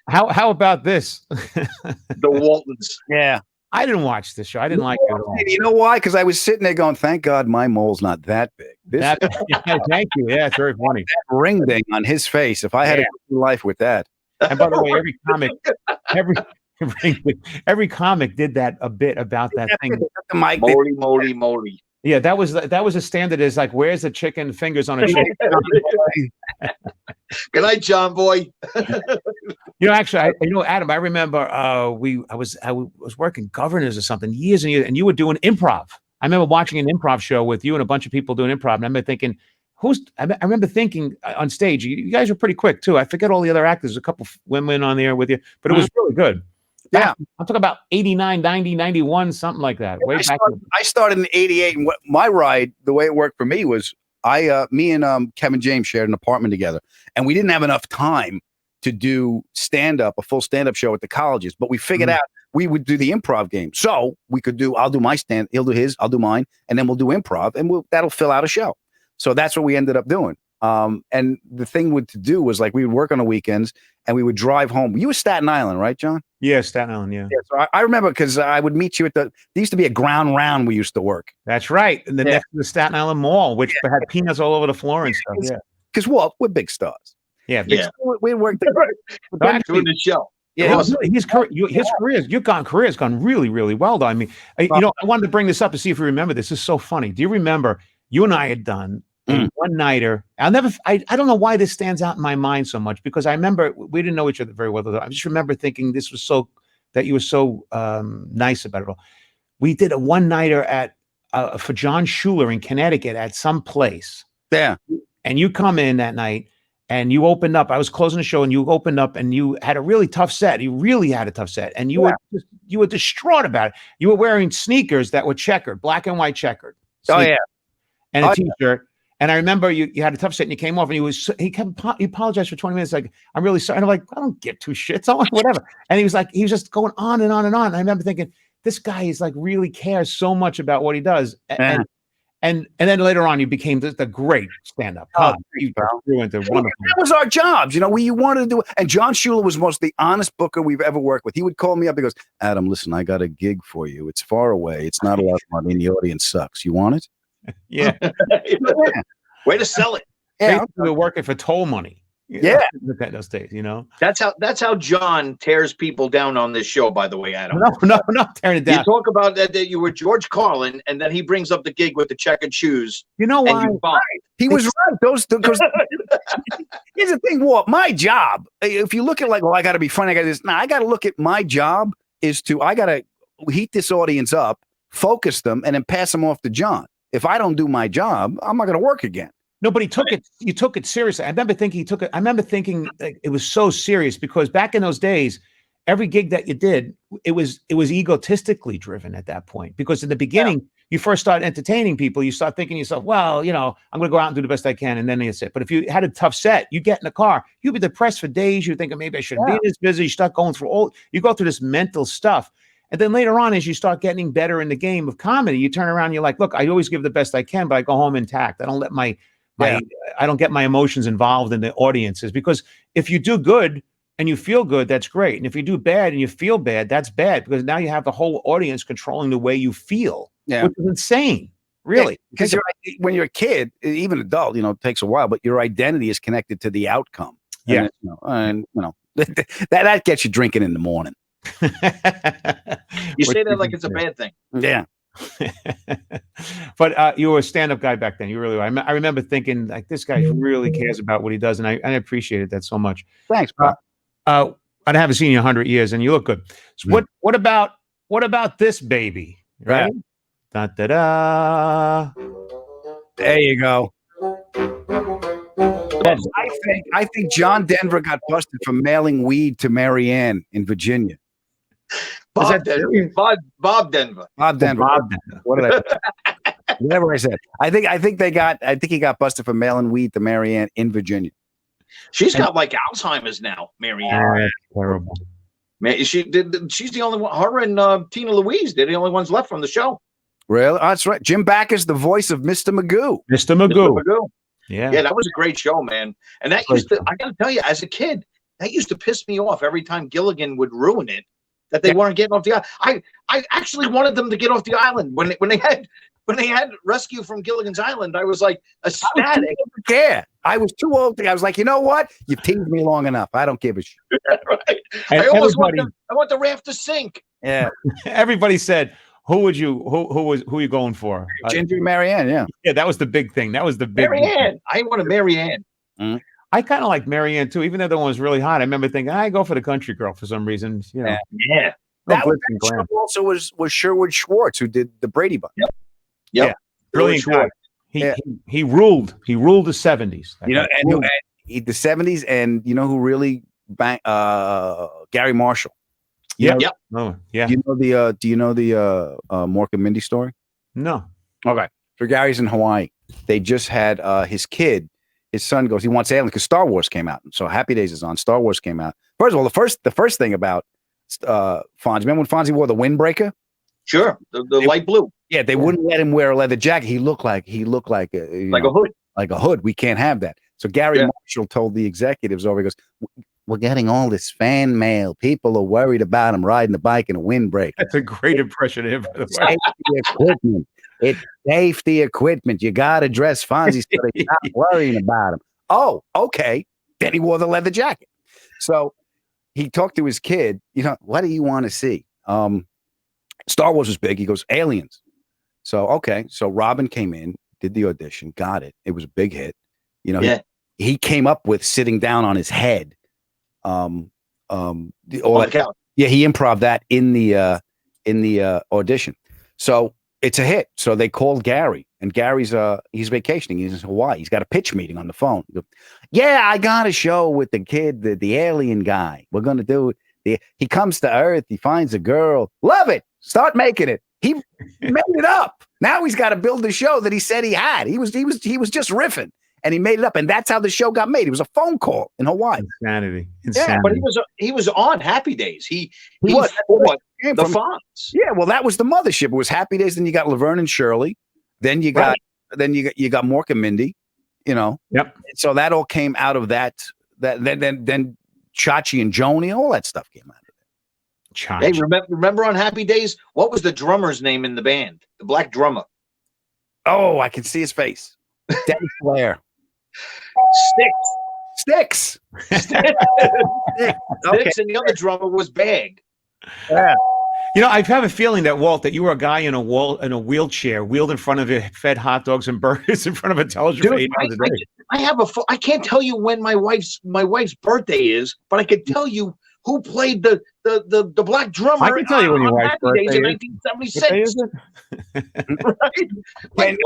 How about this? The Waltons. Yeah. I didn't watch this show. I didn't like it at all. You know why? Because I was sitting there going, thank God my mole's not that big. Thank you. Yeah, it's very funny. That ring ding on his face. If I had a good life with that. And by the way, every comic did that a bit about that thing. Moly. Yeah, that was a standard. Is like, where's the chicken fingers on a chicken? Good night, John Boy. Actually, Adam, I remember I was working Governors or something years and years, and you were doing improv. I remember watching an improv show with you and a bunch of people doing improv, and I remember thinking, I remember thinking on stage, you guys were pretty quick too. I forget all the other actors, a couple women on there with you, but it was really good. Yeah. I'm talking about 89, 90, 91, something like that. I started in 88, and my ride, the way it worked for me was me and Kevin James shared an apartment together, and we didn't have enough time to do a full stand-up show at the colleges, but we figured out we would do the improv game. So we could I'll do my stand, he'll do his, I'll do mine, and then we'll do improv, and that'll fill out a show. So that's what we ended up doing. And the thing to do was, like, we would work on the weekends and we would drive home. You were Staten Island, right, John? Yeah, Staten Island, yeah. So I remember because I would meet you there used to be a Ground Round we used to work. That's right. And next to the Staten Island Mall, which had peanuts all over the floor and stuff. Yeah. Because we're big stars. Yeah. We worked doing the show. Yeah, his career has gone really, really well, though. I mean, I wanted to bring this up to see if you remember this. This is so funny. Do you remember you and I had done a one-nighter? I don't know why this stands out in my mind so much, because I remember we didn't know each other very well, though. I just remember thinking this was that you were so nice about it all. We did a one-nighter at for John Schuler in Connecticut at some place. Yeah. And you come in that night and you opened up. I was closing the show and you opened up and you had a really tough set. You really had a tough set. And you were distraught about it. You were wearing sneakers that were checkered, black and white checkered. Oh, yeah. And a t-shirt. And I remember you had a tough set and you came off and he apologized for 20 minutes. Like, I'm really sorry. And I'm like, I don't give two shits. Oh, whatever. And he was just going on and on and on. And I remember thinking, this guy is like really cares so much about what he does. And then later on, you became the great stand-up. You grew into wonderful. That was our jobs. You know, we wanted to do it. And John Schuler was most the honest booker we've ever worked with. He would call me up. He goes, Adam, listen, I got a gig for you. It's far away. It's not a lot of money. And the audience sucks. You want it? Yeah. Way to sell it. Yeah. We're working for toll money. Yeah. Those days, you know. That's how John tears people down on this show, by the way, Adam. No, not tearing it down. You talk about that you were George Carlin, and then he brings up the gig with the checkered shoes. You know why? He was right. Those here's the thing, Walt. My job, if you look at like, well, I got to be funny, I got this. Now I got to look at my job I got to heat this audience up, focus them, and then pass them off to John. If I don't do my job, I'm not going to work again. No, but you took it seriously. I remember thinking like, it was so serious because back in those days, every gig that you did, it was egotistically driven at that point. Because in the beginning, you first start entertaining people, you start thinking to yourself, well, you know, I'm going to go out and do the best I can. And then that's it. But if you had a tough set, you get in the car, you'd be depressed for days. You're thinking maybe I shouldn't be this busy. You start going through you go through this mental stuff. And then later on, as you start getting better in the game of comedy, you turn around and you're like, look, I always give the best I can, but I go home intact. I don't let I don't get my emotions involved in the audiences, because if you do good and you feel good, that's great. And if you do bad and you feel bad, that's bad, because now you have the whole audience controlling the way you feel, which is insane, really. Because when you're a kid, even adult, you know, it takes a while, but your identity is connected to the outcome. Yeah. And that gets you drinking in the morning. You say that like it's a bad thing. Yeah. But you were a stand-up guy back then. You really were. I remember thinking, like, this guy really cares about what he does, and I appreciated that so much. Thanks, bro. I haven't seen you in 100 years, and you look good. So what about this baby? Right? Da da da. There you go. I think John Denver got busted for mailing weed to Marianne in Virginia. Bob Denver. What did I? Whatever I said. I think he got busted for mailing weed to Marianne in Virginia. She's got like Alzheimer's now, Marianne. Terrible. Man, she's the only one. Her and Tina Louise, they're the only ones left from the show. Really? Oh, that's right. Jim Backus, the voice of Mr. Magoo. Mr. Magoo. Yeah, that was a great show, man. And that I got to tell you, as a kid, that used to piss me off every time Gilligan would ruin it. That they weren't getting off the island. I actually wanted them to get off the island when they had Rescue from Gilligan's Island. I was like ecstatic. I was too old. I was like, you know what? You've teased me long enough. I don't give a shit. Right. I almost want the raft to sink. Yeah. Everybody said, who are you going for? Ginger Marianne. Yeah, that was the big thing. That was the big Marianne. I wanted Marianne. Mm-hmm. I kind of like Marianne too, even though the one was really hot. I remember thinking, I go for the country girl for some reason. You know. Yeah. That also was Sherwood Schwartz, who did the Brady Bunch. Yep. Yeah. Brilliant guy. He ruled the 70s. You know, and the 70s, and you know who really banged Gary Marshall. Yeah. Do you know the Mork and Mindy story? No. Okay. So Gary's in Hawaii. They just had his kid. His son goes, he wants Alien because Star Wars came out. So Happy Days is on. Star Wars came out. First of all, the first thing about Fonzie, remember when Fonzie wore the windbreaker? Sure, the light blue. Yeah, they wouldn't let him wear a leather jacket. He looked like a hood. Like a hood. We can't have that. So Gary Marshall told the executives over. He goes, "We're getting all this fan mail. People are worried about him riding the bike in a windbreaker." That's a great impression of him. Safety equipment. It's safety equipment. You got to dress Fonzie so they're not worrying about him. Oh, okay. Then he wore the leather jacket. So he talked to his kid. You know, what do you want to see? Star Wars was big. He goes, Aliens. So, okay. So Robin came in, did the audition, got it. It was a big hit. You know, he came up with sitting down on his head. He improv that in the audition. So it's a hit. So they called Gary, and Gary's he's vacationing. He's in Hawaii. He's got a pitch meeting on the phone. Yeah, I got a show with the kid, the alien guy. We're gonna do it. He comes to Earth. He finds a girl. Love it. Start making it. He made it up. Now he's got to build the show that he said he had. He was just riffing, and he made it up, and that's how the show got made. It was a phone call in Hawaii. Insanity. Yeah, but he was on Happy Days. He was what the Fonz. Yeah, well, that was the mothership. It was Happy Days. Then you got Laverne and Shirley. Then you got you got Mork and Mindy. You know. Yep. So that all came out of that. Then Chachi and Joni, all that stuff came out of it. Hey, remember on Happy Days? What was the drummer's name in the band? The black drummer. Oh, I can see his face. Dennis Blair. Sticks. Okay. Sticks, and the other drummer was Bag. Yeah. You know, I have a feeling that, Walt, that you were a guy in a wheelchair, wheeled in front of it, fed hot dogs and burgers in front of a television for 8 hours a day. I can't tell you when my wife's birthday is, but I can tell you who played the black drummer. I can tell you when your wife's birthday is. In 1976. Right?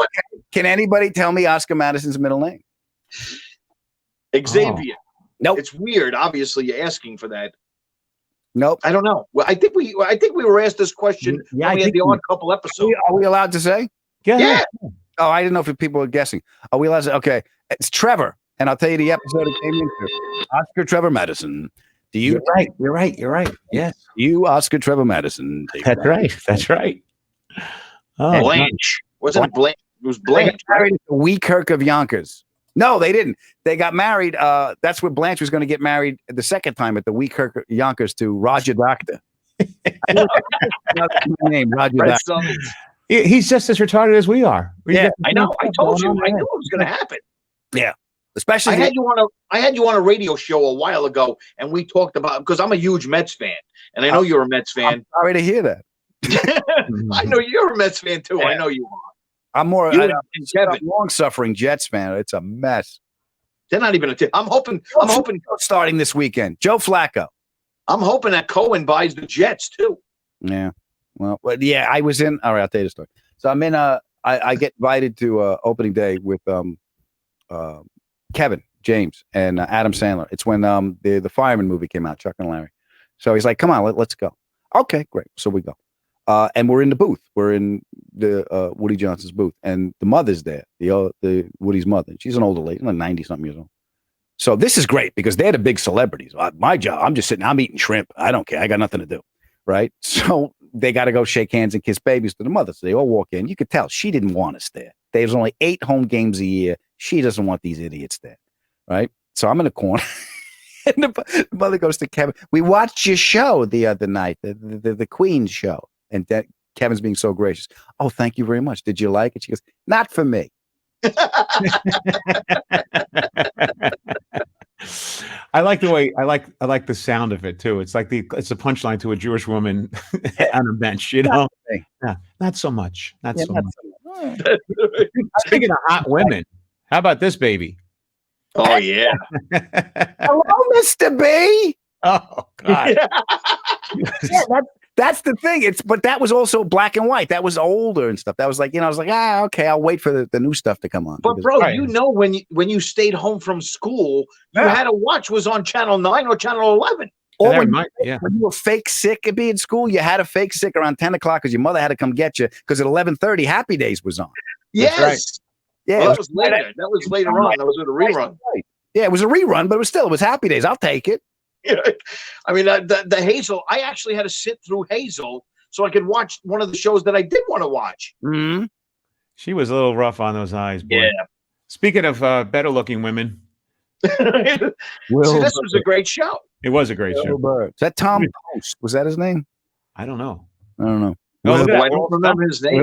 Can anybody tell me Oscar Madison's middle name? Xavier. Nope. It's weird. Obviously, you're asking for that. Nope. I don't know. Well, I think we were asked this question when we had the Odd Couple episode. Are we allowed to say? Yeah. Oh, I didn't know if people were guessing. Are we allowed to say? Okay. It's Trevor. And I'll tell you the episode it came into. Oscar Trevor Madison. You're right. Yes. You, Oscar Trevor Madison. That's right. That's right. Oh, Blanche. Wasn't it Blanche? It was Blanche. Married at the Weekirk of Yonkers. No, they didn't. They got married. That's where Blanche was going to get married the second time at the Weekirk of Yonkers to Roger Doctor. Name Roger Doctor. He's just as retarded as we are. Yeah, I know. I told you. I knew it was going to happen. Yeah. Especially I had you on a radio show a while ago, and we talked about, because I'm a huge Mets fan, and I know you're a Mets fan. I'm sorry to hear that. I know you're a Mets fan too. Yeah. I know you are. I'm more a long-suffering Jets fan. It's a mess. They're not even I'm hoping starting this weekend. Joe Flacco. I'm hoping that Cohen buys the Jets too. Yeah. Well, yeah, I was in. All right, I'll tell you the story. So I'm in. I get invited to opening day with Kevin James and Adam Sandler. It's when the Fireman movie came out, Chuck and Larry. So he's like, "Come on, let's go." Okay, great. So we go, and we're in the booth. We're in the Woody Johnson's booth, and the mother's there. The Woody's mother. She's an older lady, like 90-something years old. So this is great because they're the big celebrities. My job, I'm just sitting. I'm eating shrimp. I don't care. I got nothing to do, right? So they got to go shake hands and kiss babies to the mother. So they all walk in. You could tell she didn't want us there. There's only 8 home games a year. She doesn't want these idiots there, right? So I'm in a corner, and the mother goes to Kevin. We watched your show the other night, the Queen's show, and Kevin's being so gracious. Oh, thank you very much. Did you like it? She goes, not for me. I like the way I like the sound of it too. It's like it's a punchline to a Jewish woman on a bench, you know. Yeah, not so much. Not so much. Speaking of hot women, how about this baby? Oh yeah. Hello, Mr. B. Oh God. Yeah, that's the thing. But that was also black and white. That was older and stuff. That was like, I was like, okay, I'll wait for the new stuff to come on. But bro, when you stayed home from school, you had to watch was on Channel 9 or Channel 11. Or when you were fake sick at being in school, you had a fake sick around 10 o'clock because your mother had to come get you because at 11:30 Happy Days was on. Yes. Right. Yeah, well, that was later. That was later on. That was with a rerun. Right. Yeah, it was a rerun, but it was Happy Days. I'll take it. Yeah. I mean, the Hazel, I actually had to sit through Hazel so I could watch one of the shows that I did want to watch. Mm-hmm. She was a little rough on those eyes, boy. Yeah. Speaking of better looking women. See, this was a great show. It was a great show. Is that Tom Post? Was that his name? I don't know. I don't know. No, I don't remember his name.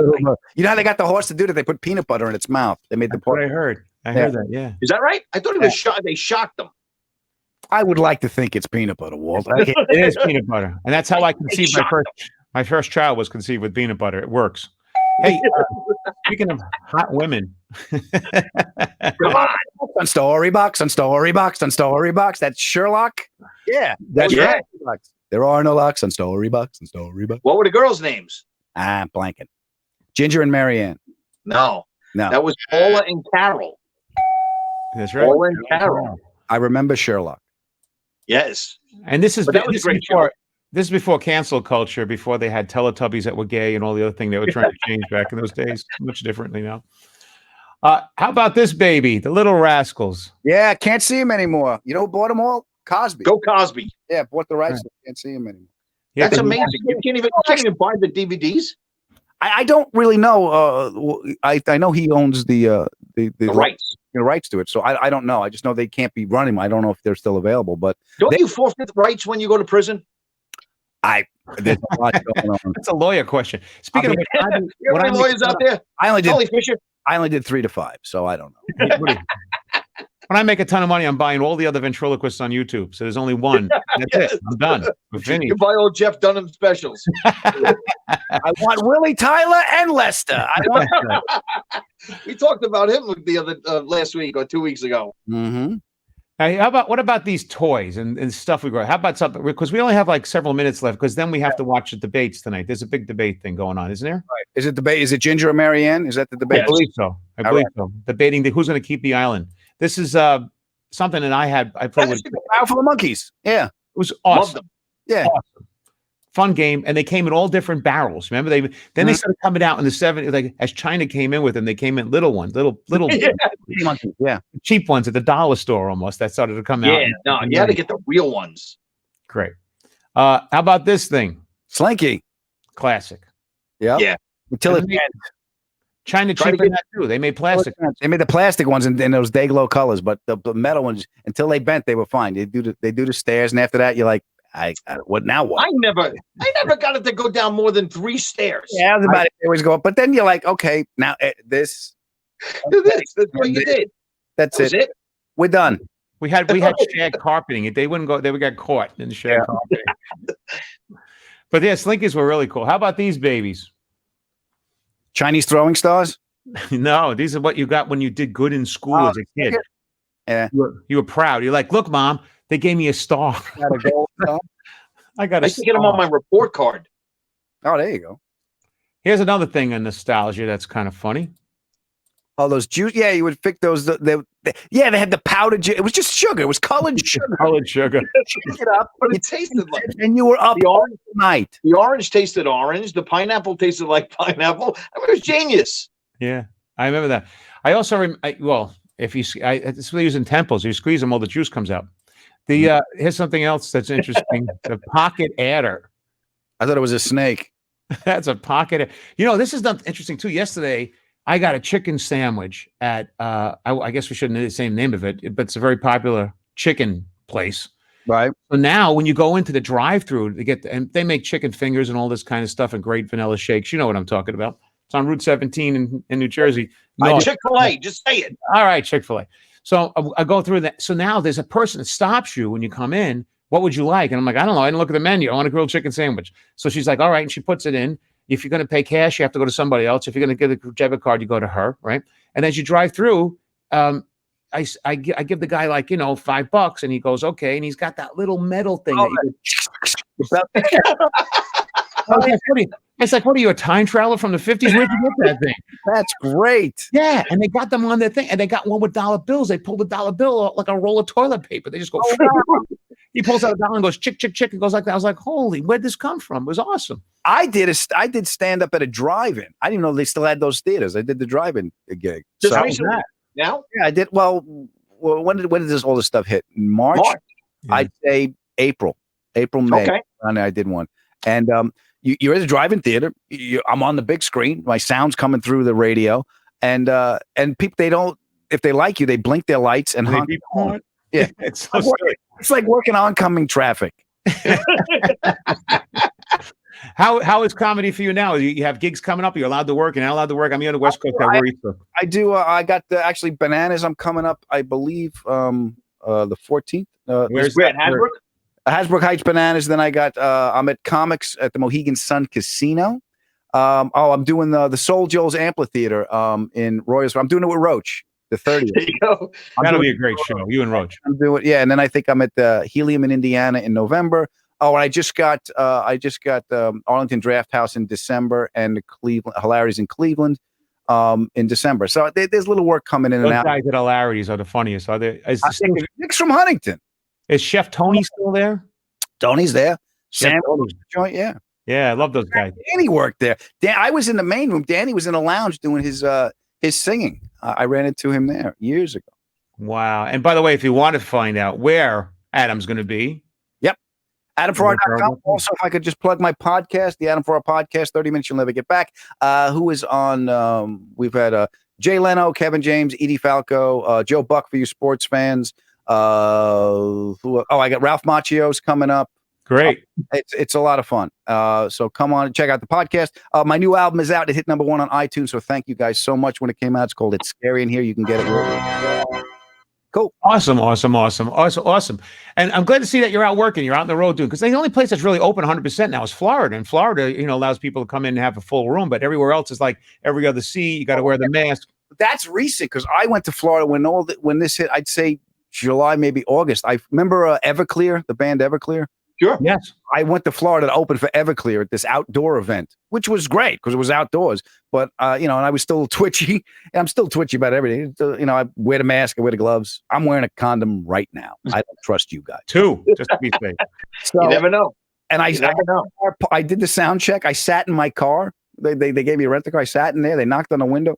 You know how they got the horse to do that? They put peanut butter in its mouth. They made That's what I heard. I heard that, yeah. Is that right? I thought it was shot. They shocked them. I would like to think it's peanut butter, Walt. It is peanut butter. And that's how I conceived my first child was conceived with peanut butter. It works. Hey, speaking of hot women. Come on. On Storybox, on Storybox, on Storybox. That's Sherlock. Yeah. That's right. There are no locks on Storybox and Storybox. What were the girls' names? Blanking. Ginger and Marianne. No, No. that was Paula and Carol. That's right. Paula and Carol. I remember Sherlock. Yes. And this is But that was a great before this is before cancel culture, before they had Teletubbies that were gay and all the other thing they were trying to change back in those days. Much differently now. How about this baby, the Little Rascals? Yeah, can't see him anymore. You know who bought them all? Cosby. Go Cosby. Yeah, bought the rights. Can't see him anymore. Yeah, That's amazing. You can't even buy the DVDs. I don't really know. I know he owns the rights. The rights to it. So I don't know. I just know they can't be running. I don't know if they're still available. But don't you forfeit rights when you go to prison? There's a lot going on. That's a lawyer question. Speaking of, you have any lawyers out there? I only did. Holly Fisher. I only did 3 to 5, so I don't know. when I make a ton of money, I'm buying all the other ventriloquists on YouTube. So there's only one. That's it. I'm done. We're finished. You buy old Jeff Dunham specials. I want Willie Tyler and Lester. I want We talked about him the other last week or 2 weeks ago. Mm-hmm. Hey, what about these toys and stuff we grow? How about something? Because we only have like several minutes left. Because then we have to watch the debates tonight. There's a big debate thing going on, isn't there? Right. Is it debate? Is it Ginger or Marianne? Is that the debate? I believe so. I believe so. Debating who's going to keep the island. This is something that I played with. Powerful Monkeys. Yeah, it was awesome. Yeah, awesome. Fun game, and they came in all different barrels. Remember, they started coming out in the 70s. Like as China came in with them, they came in little ones, little monkeys, cheap ones at the dollar store almost. That started to come out. Yeah, no, you had to get the real ones. Great. How about this thing? Slinky, classic. Yeah. Until it China cheapened that too. They made plastic. They made the plastic ones in those day glow colors, but the metal ones, until they bent, they were fine. They do the stairs, and after that, you're like, what now? What? I never got it to go down more than 3 stairs. Yeah, that's about it. They always go up, but then you're like, okay, now this. That's what you did. That's it. We're done. We had shag carpeting. They wouldn't go. They would get caught in the shag carpeting. But yeah, Slinkies were really cool. How about these babies? Chinese throwing stars? No, these are what you got when you did good in school as a kid. Yeah, you were proud. You're like, look, Mom, they gave me a star. Got a gold star? I got I used to get them on my report card. Oh, there you go. Here's another thing in nostalgia that's kind of funny. Oh, those juice. Yeah, you would pick those. They had the powdered juice. It was just sugar. It was colored sugar. Colored sugar. Pick it up, but it tasted like. And you were up all night. The orange tasted orange. The pineapple tasted like pineapple. I mean, it was genius. Yeah, I remember that. I also if you it's what they use in temples. You squeeze them, all the juice comes out. Here's something else that's interesting. The pocket adder. I thought it was a snake. That's a pocket. This is not interesting too. Yesterday, I got a chicken sandwich at I guess we shouldn't know the same name of it, but it's a very popular chicken place. Right. So now when you go into the drive-through, and they make chicken fingers and all this kind of stuff and great vanilla shakes. You know what I'm talking about. It's on Route 17 in New Jersey. No, Chick-fil-A, just say it. All right, Chick-fil-A. So I go through that. So now there's a person that stops you when you come in. What would you like? And I'm like, I don't know. I didn't look at the menu. I want a grilled chicken sandwich. So she's like, all right. And she puts it in. If you're going to pay cash, you have to go to somebody else. If you're going to get a debit card, you go to her, right? And as you drive through, I give the guy like, $5, and he goes, okay. And he's got that little metal thing. It's like, what are you, a time traveler from the 50s? Where'd you get that thing? That's great. Yeah, and they got them on their thing, and they got one with dollar bills. They pulled the dollar bill like a roll of toilet paper. They just go. He pulls out a dollar and goes chick, chick, chick, and goes like that. I was like, holy, where'd this come from? It was awesome. I did stand up at a drive-in. I didn't even know they still had those theaters. I did the drive-in gig. Just recently. Now? Yeah, I did. Well, when did all this stuff hit? In March? Yeah. I'd say April, May. Okay. And I did one. And you're at a drive-in theater. I'm on the big screen. My sound's coming through the radio. And people, if they like you, they blink their lights and honk. Yeah. It's like working oncoming traffic. How is comedy for you now? You have gigs coming up. You're allowed to work. You're not allowed to work. I'm here on the West Coast. I do. I got actually Bananas. I'm coming up, I believe, the 14th. Where's that? Hasbrook? Hasbrook Heights Bananas. Then I got. I'm at Comics at the Mohegan Sun Casino. I'm doing the Soul Joel's Amphitheater in Royals. I'm doing it with Roach. The 30th. There you go. That'll be a great show. You and Roach. I'm doing, yeah. And then I think I'm at the Helium in Indiana in November. Oh, and I just got Arlington Draft House in December and the Cleveland Hilarities in Cleveland in December. So there's little work coming in Those and out. guys at Hilarities are the funniest. Are they? Nick's from Huntington. Is Chef Tony still there? Tony's there. Chef Sam Tony. joint, yeah. Yeah, I love those guys. Danny worked there. I was in the main room. Danny was in the lounge doing his singing. I ran into him there years ago. Wow. And by the way, if you want to find out where Adam's going to be, AdamFerrara.com. Also, if I could just plug my podcast, the Adam Ferrara podcast, 30 Minutes You'll Never Get Back. Who is on? We've had Jay Leno, Kevin James, Edie Falco, Joe Buck for you sports fans. I got Ralph Macchio's coming up. great. It's a lot of fun. So come on and check out the podcast. My new album is out. It hit #1 on iTunes. So thank you guys so much when it came out. It's called It's Scary in Here. You can get it. Cool. Awesome. And I'm glad to see that you're out working. You're out on the road doing, because the only place that's really open 100% now is Florida. And Florida, allows people to come in and have a full room, but everywhere else is like every other seat. You got to wear the mask. That's recent because I went to Florida when this hit. I'd say July, maybe August. I remember Everclear, the band Everclear. Sure. Yes. I went to Florida to open for Everclear at this outdoor event, which was great because it was outdoors. But, and I was still twitchy. And I'm still twitchy about everything. I wear the mask, I wear the gloves. I'm wearing a condom right now. I don't trust you guys. 2, just to be safe. So, you never know. And I did the sound check. I sat in my car. They gave me a rental car. I sat in there. They knocked on the window.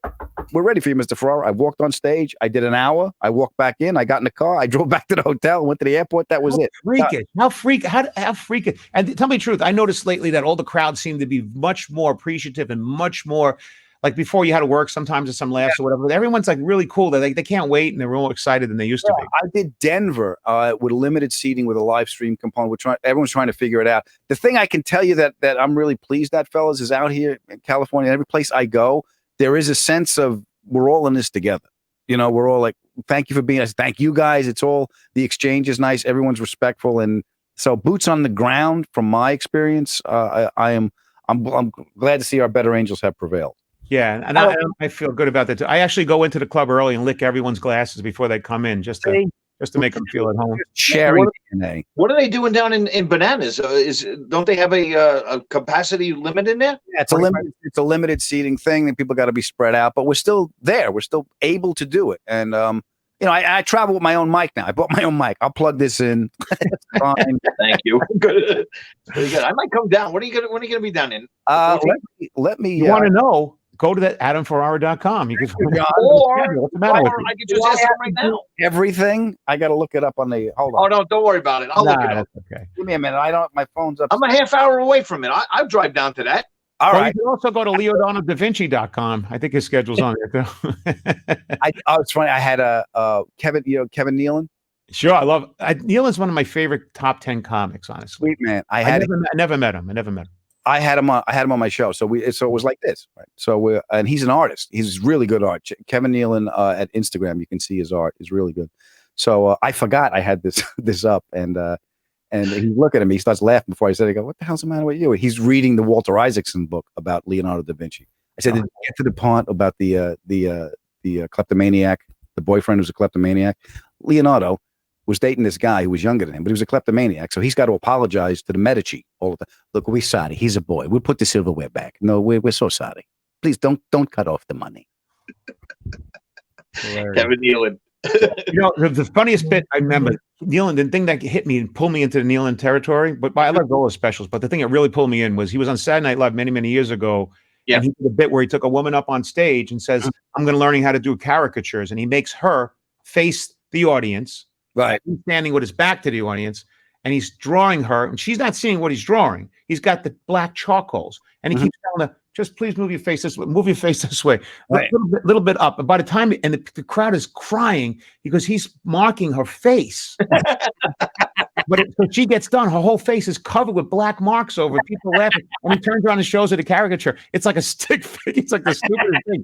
We're ready for you, Mr. Ferrara. I walked on stage. I did an hour. I walked back in. I got in the car. I drove back to the hotel. Went to the airport. That was it. Freakish. How freakish. And tell me the truth. I noticed lately that all the crowds seem to be much more appreciative and much more like before you had to work sometimes at some laughs or whatever. Everyone's like really cool. They can't wait and they're more excited than they used to be. I did Denver with limited seating with a live stream component. Everyone's trying to figure it out. The thing I can tell you that I'm really pleased at, fellas, is out here in California, every place I go, there is a sense of we're all in this together. We're all like, thank you for being us. Thank you guys. It's all, the exchange is nice. Everyone's respectful. And so boots on the ground from my experience, I'm glad to see our better angels have prevailed. Yeah, and I feel good about that too. I actually go into the club early and lick everyone's glasses before they come in, just to make them feel at home. Sharing DNA. What are they doing down in Bananas? Don't they have a capacity limit in there? Yeah, it's a limited seating thing, and people got to be spread out. But we're still there. We're still able to do it. And I travel with my own mic now. I bought my own mic. I'll plug this in. Fine. Thank you. Good. Very good. I might come down. When are you gonna be down in? Let me. You want to know? Go to that AdamFerrara.com. You can find out. Or I can just ask them right now. Everything. I got to look it up on the. Hold on. Oh no, don't worry about it. I'll look it up. Okay. Give me a minute. I don't. My phone's up. I'm a half hour away from it. I'll drive down to that. All right. You can also go to LeoDonaldDaVinci.com. I think his schedule's on there too. It's funny. I had Kevin Nealon. Sure, I love Nealon's one of my favorite top 10 comics. Honestly, Sweet man. I never met him. I had him on my show. So it was like this, right? So and he's an artist. He's really good art. Kevin Nealon at Instagram, you can see his art is really good. So I forgot I had this up, and he's looking at me. He starts laughing before I said, "I go, what the hell's the matter with you?" He's reading the Walter Isaacson book about Leonardo da Vinci. I said, "Did you get to the part about the kleptomaniac, the boyfriend who's a kleptomaniac?" Leonardo was dating this guy who was younger than him, but he was a kleptomaniac. So he's got to apologize to the Medici all the time. Look, we're sorry. He's a boy. We'll put the silverware back. No, we're so sorry. Please don't cut off the money. Kevin Nealon. The funniest bit I remember, Nealon, the thing that hit me and pulled me into the Nealon territory, but I love all his specials, but the thing that really pulled me in was he was on Saturday Night Live many, many years ago. Yeah. And he did a bit where he took a woman up on stage and says, I'm going to learn how to do caricatures. And he makes her face the audience. Right. He's standing with his back to the audience and he's drawing her and she's not seeing what he's drawing. He's got the black charcoals and he keeps telling her, just please move your face this way, right. A little bit up. And by the time, and the crowd is crying because he's marking her face. But so she gets done, her whole face is covered with black marks over it. People laughing. And he turns around and shows her the caricature. It's like a stick figure. It's like the stupidest thing.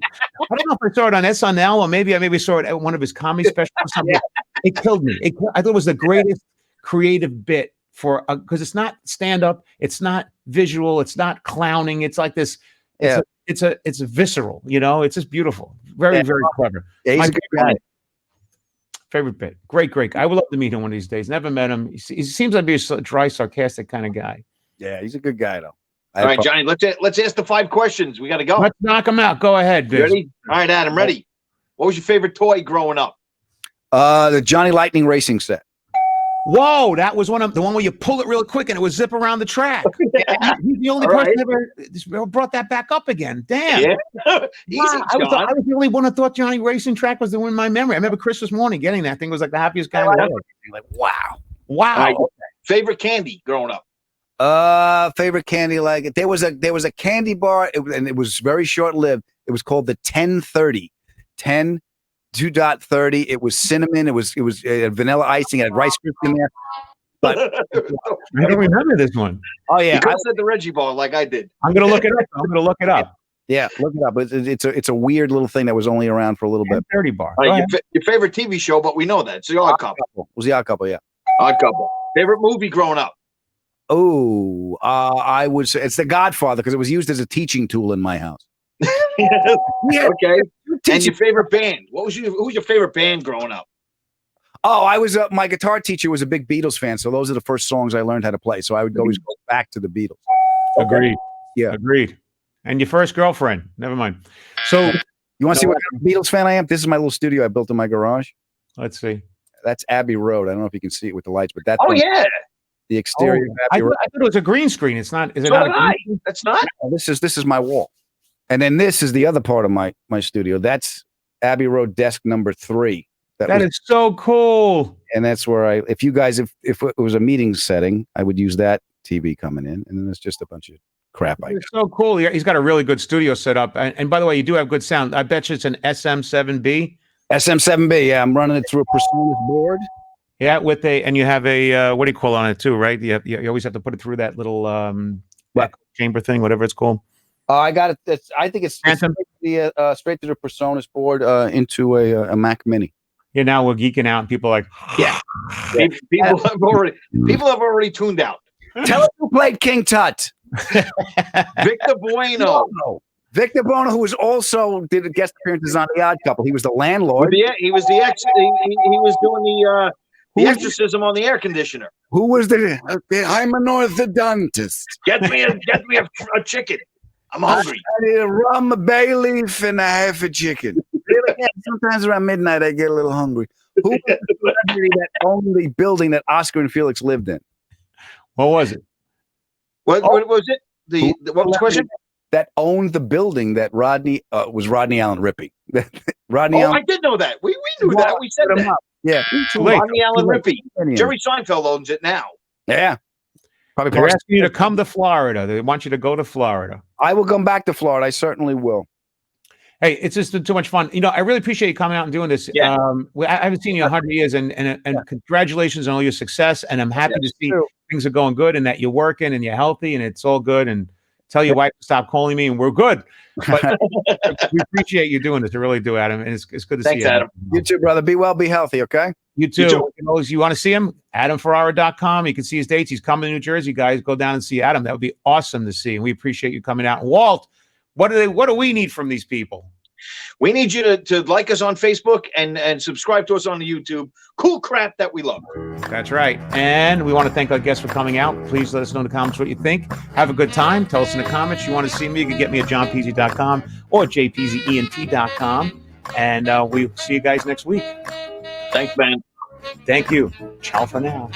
I don't know if I saw it on SNL or maybe I saw it at one of his comedy specials or something. Yeah. It killed me. I thought it was the greatest creative bit for because it's not stand up, it's not visual, it's not clowning. It's like this. It's a visceral. It's just beautiful. Very very clever. Yeah, he's a good guy. Favorite bit. Great. I would love to meet him one of these days. Never met him. He seems like a dry, sarcastic kind of guy. Yeah, he's a good guy though. All right, Johnny, let's ask the 5 questions. We got to go. Let's knock them out. Go ahead, Biz. Ready? All right, Adam, ready. What was your favorite toy growing up? The Johnny Lightning racing set. Whoa, that was the one where you pull it real quick and it would zip around the track. He's the only person ever brought that back up again. Damn. Yeah. Easy, I was the only one that thought Johnny Racing Track was the one in my memory. I remember Christmas morning getting that thing. It was like the happiest guy in the world. Like, wow. Right. Favorite candy growing up? Favorite candy, like there was a candy bar, and it was very short lived. It was called the 1030. 2.30. It was cinnamon. It was vanilla icing. It had Rice Krispies in there. But I don't remember this one. Oh yeah, you could have said the Reggie bar like I did. I'm gonna look it up. Yeah, look it up. It's a weird little thing that was only around for a little bit. 30 bar. Right, your favorite TV show, but we know that. It's the Odd Couple. It was the Odd Couple, yeah. Odd Couple. Favorite movie growing up? Oh, I would say it's The Godfather because it was used as a teaching tool in my house. Okay. And your favorite band? Who was your favorite band growing up? Oh, I was my guitar teacher was a big Beatles fan, so those are the first songs I learned how to play. So I would always go back to the Beatles. Agreed. Yeah, agreed. And your first girlfriend? Never mind. So you want to see what kind of Beatles fan I am? This is my little studio I built in my garage. Let's see. That's Abbey Road. I don't know if you can see it with the lights, but that's the exterior. Of I Abbey Road. thought it was a green screen. It's not. Is it So not? did I. That's not. No, this is my wall, and then this is the other part of my studio. That's Abbey Road desk number 3. That is so cool. And that's where if it was a meeting setting, I would use that TV coming in, and then it's just a bunch of crap. It's so cool. He's got a really good studio set up, and by the way, you do have good sound. I bet you it's an SM7B. SM7B. Yeah, I'm running it through a PreSonus board. Yeah, and you have a what do you call it on it too, right? You always have to put it through that little chamber thing, whatever it's called. I got it. I think it's straight to the PreSonus board into a Mac Mini. Yeah, now we're geeking out, and people are like, yeah. People have already tuned out. Tell us who played King Tut. Victor Bueno. Victor Bueno, who did guest appearances on The Odd Couple. He was the landlord. Yeah, he was the he was doing the exorcism on the air conditioner. Who was I'm an orthodontist. Get me a chicken. I'm hungry. I need a rum, a bay leaf, and a half a chicken. Sometimes around midnight, I get a little hungry. Who was the celebrity that owned the building that Oscar and Felix lived in? What was it? What was it? What was the question? That owned the building that Rodney Allen Rippey. Rodney Allen. I did know that. We knew that. We said that. Yeah. Rodney Allen Rippey. Jerry Seinfeld owns it now. Yeah. Probably they're asking you to come to Florida. They want you to go to Florida. I will come back to Florida. I certainly will. Hey, it's just too much fun. I really appreciate you coming out and doing this. Yeah. I haven't seen you in 100 years, and congratulations on all your success. And I'm happy to see things are going good and that you're working and you're healthy and it's all good. And tell your wife to stop calling me and we're good. But we appreciate you doing this. I really do, Adam. And it's good to see you. Thanks, Adam. You too, brother. Be well, be healthy, okay? You too. You want to see him? AdamFerrara.com. You can see his dates. He's coming to New Jersey, guys. Go down and see Adam. That would be awesome to see. And we appreciate you coming out. And Walt, what do we need from these people? We need you to like us on Facebook and subscribe to us on the YouTube. Cool crap that we love. That's right. And we want to thank our guests for coming out. Please let us know in the comments what you think. Have a good time. Tell us in the comments. You want to see me, you can get me at johnpeasy.com or jpeasyent.com. And we'll see you guys next week. Thanks, man. Thank you. Ciao for now.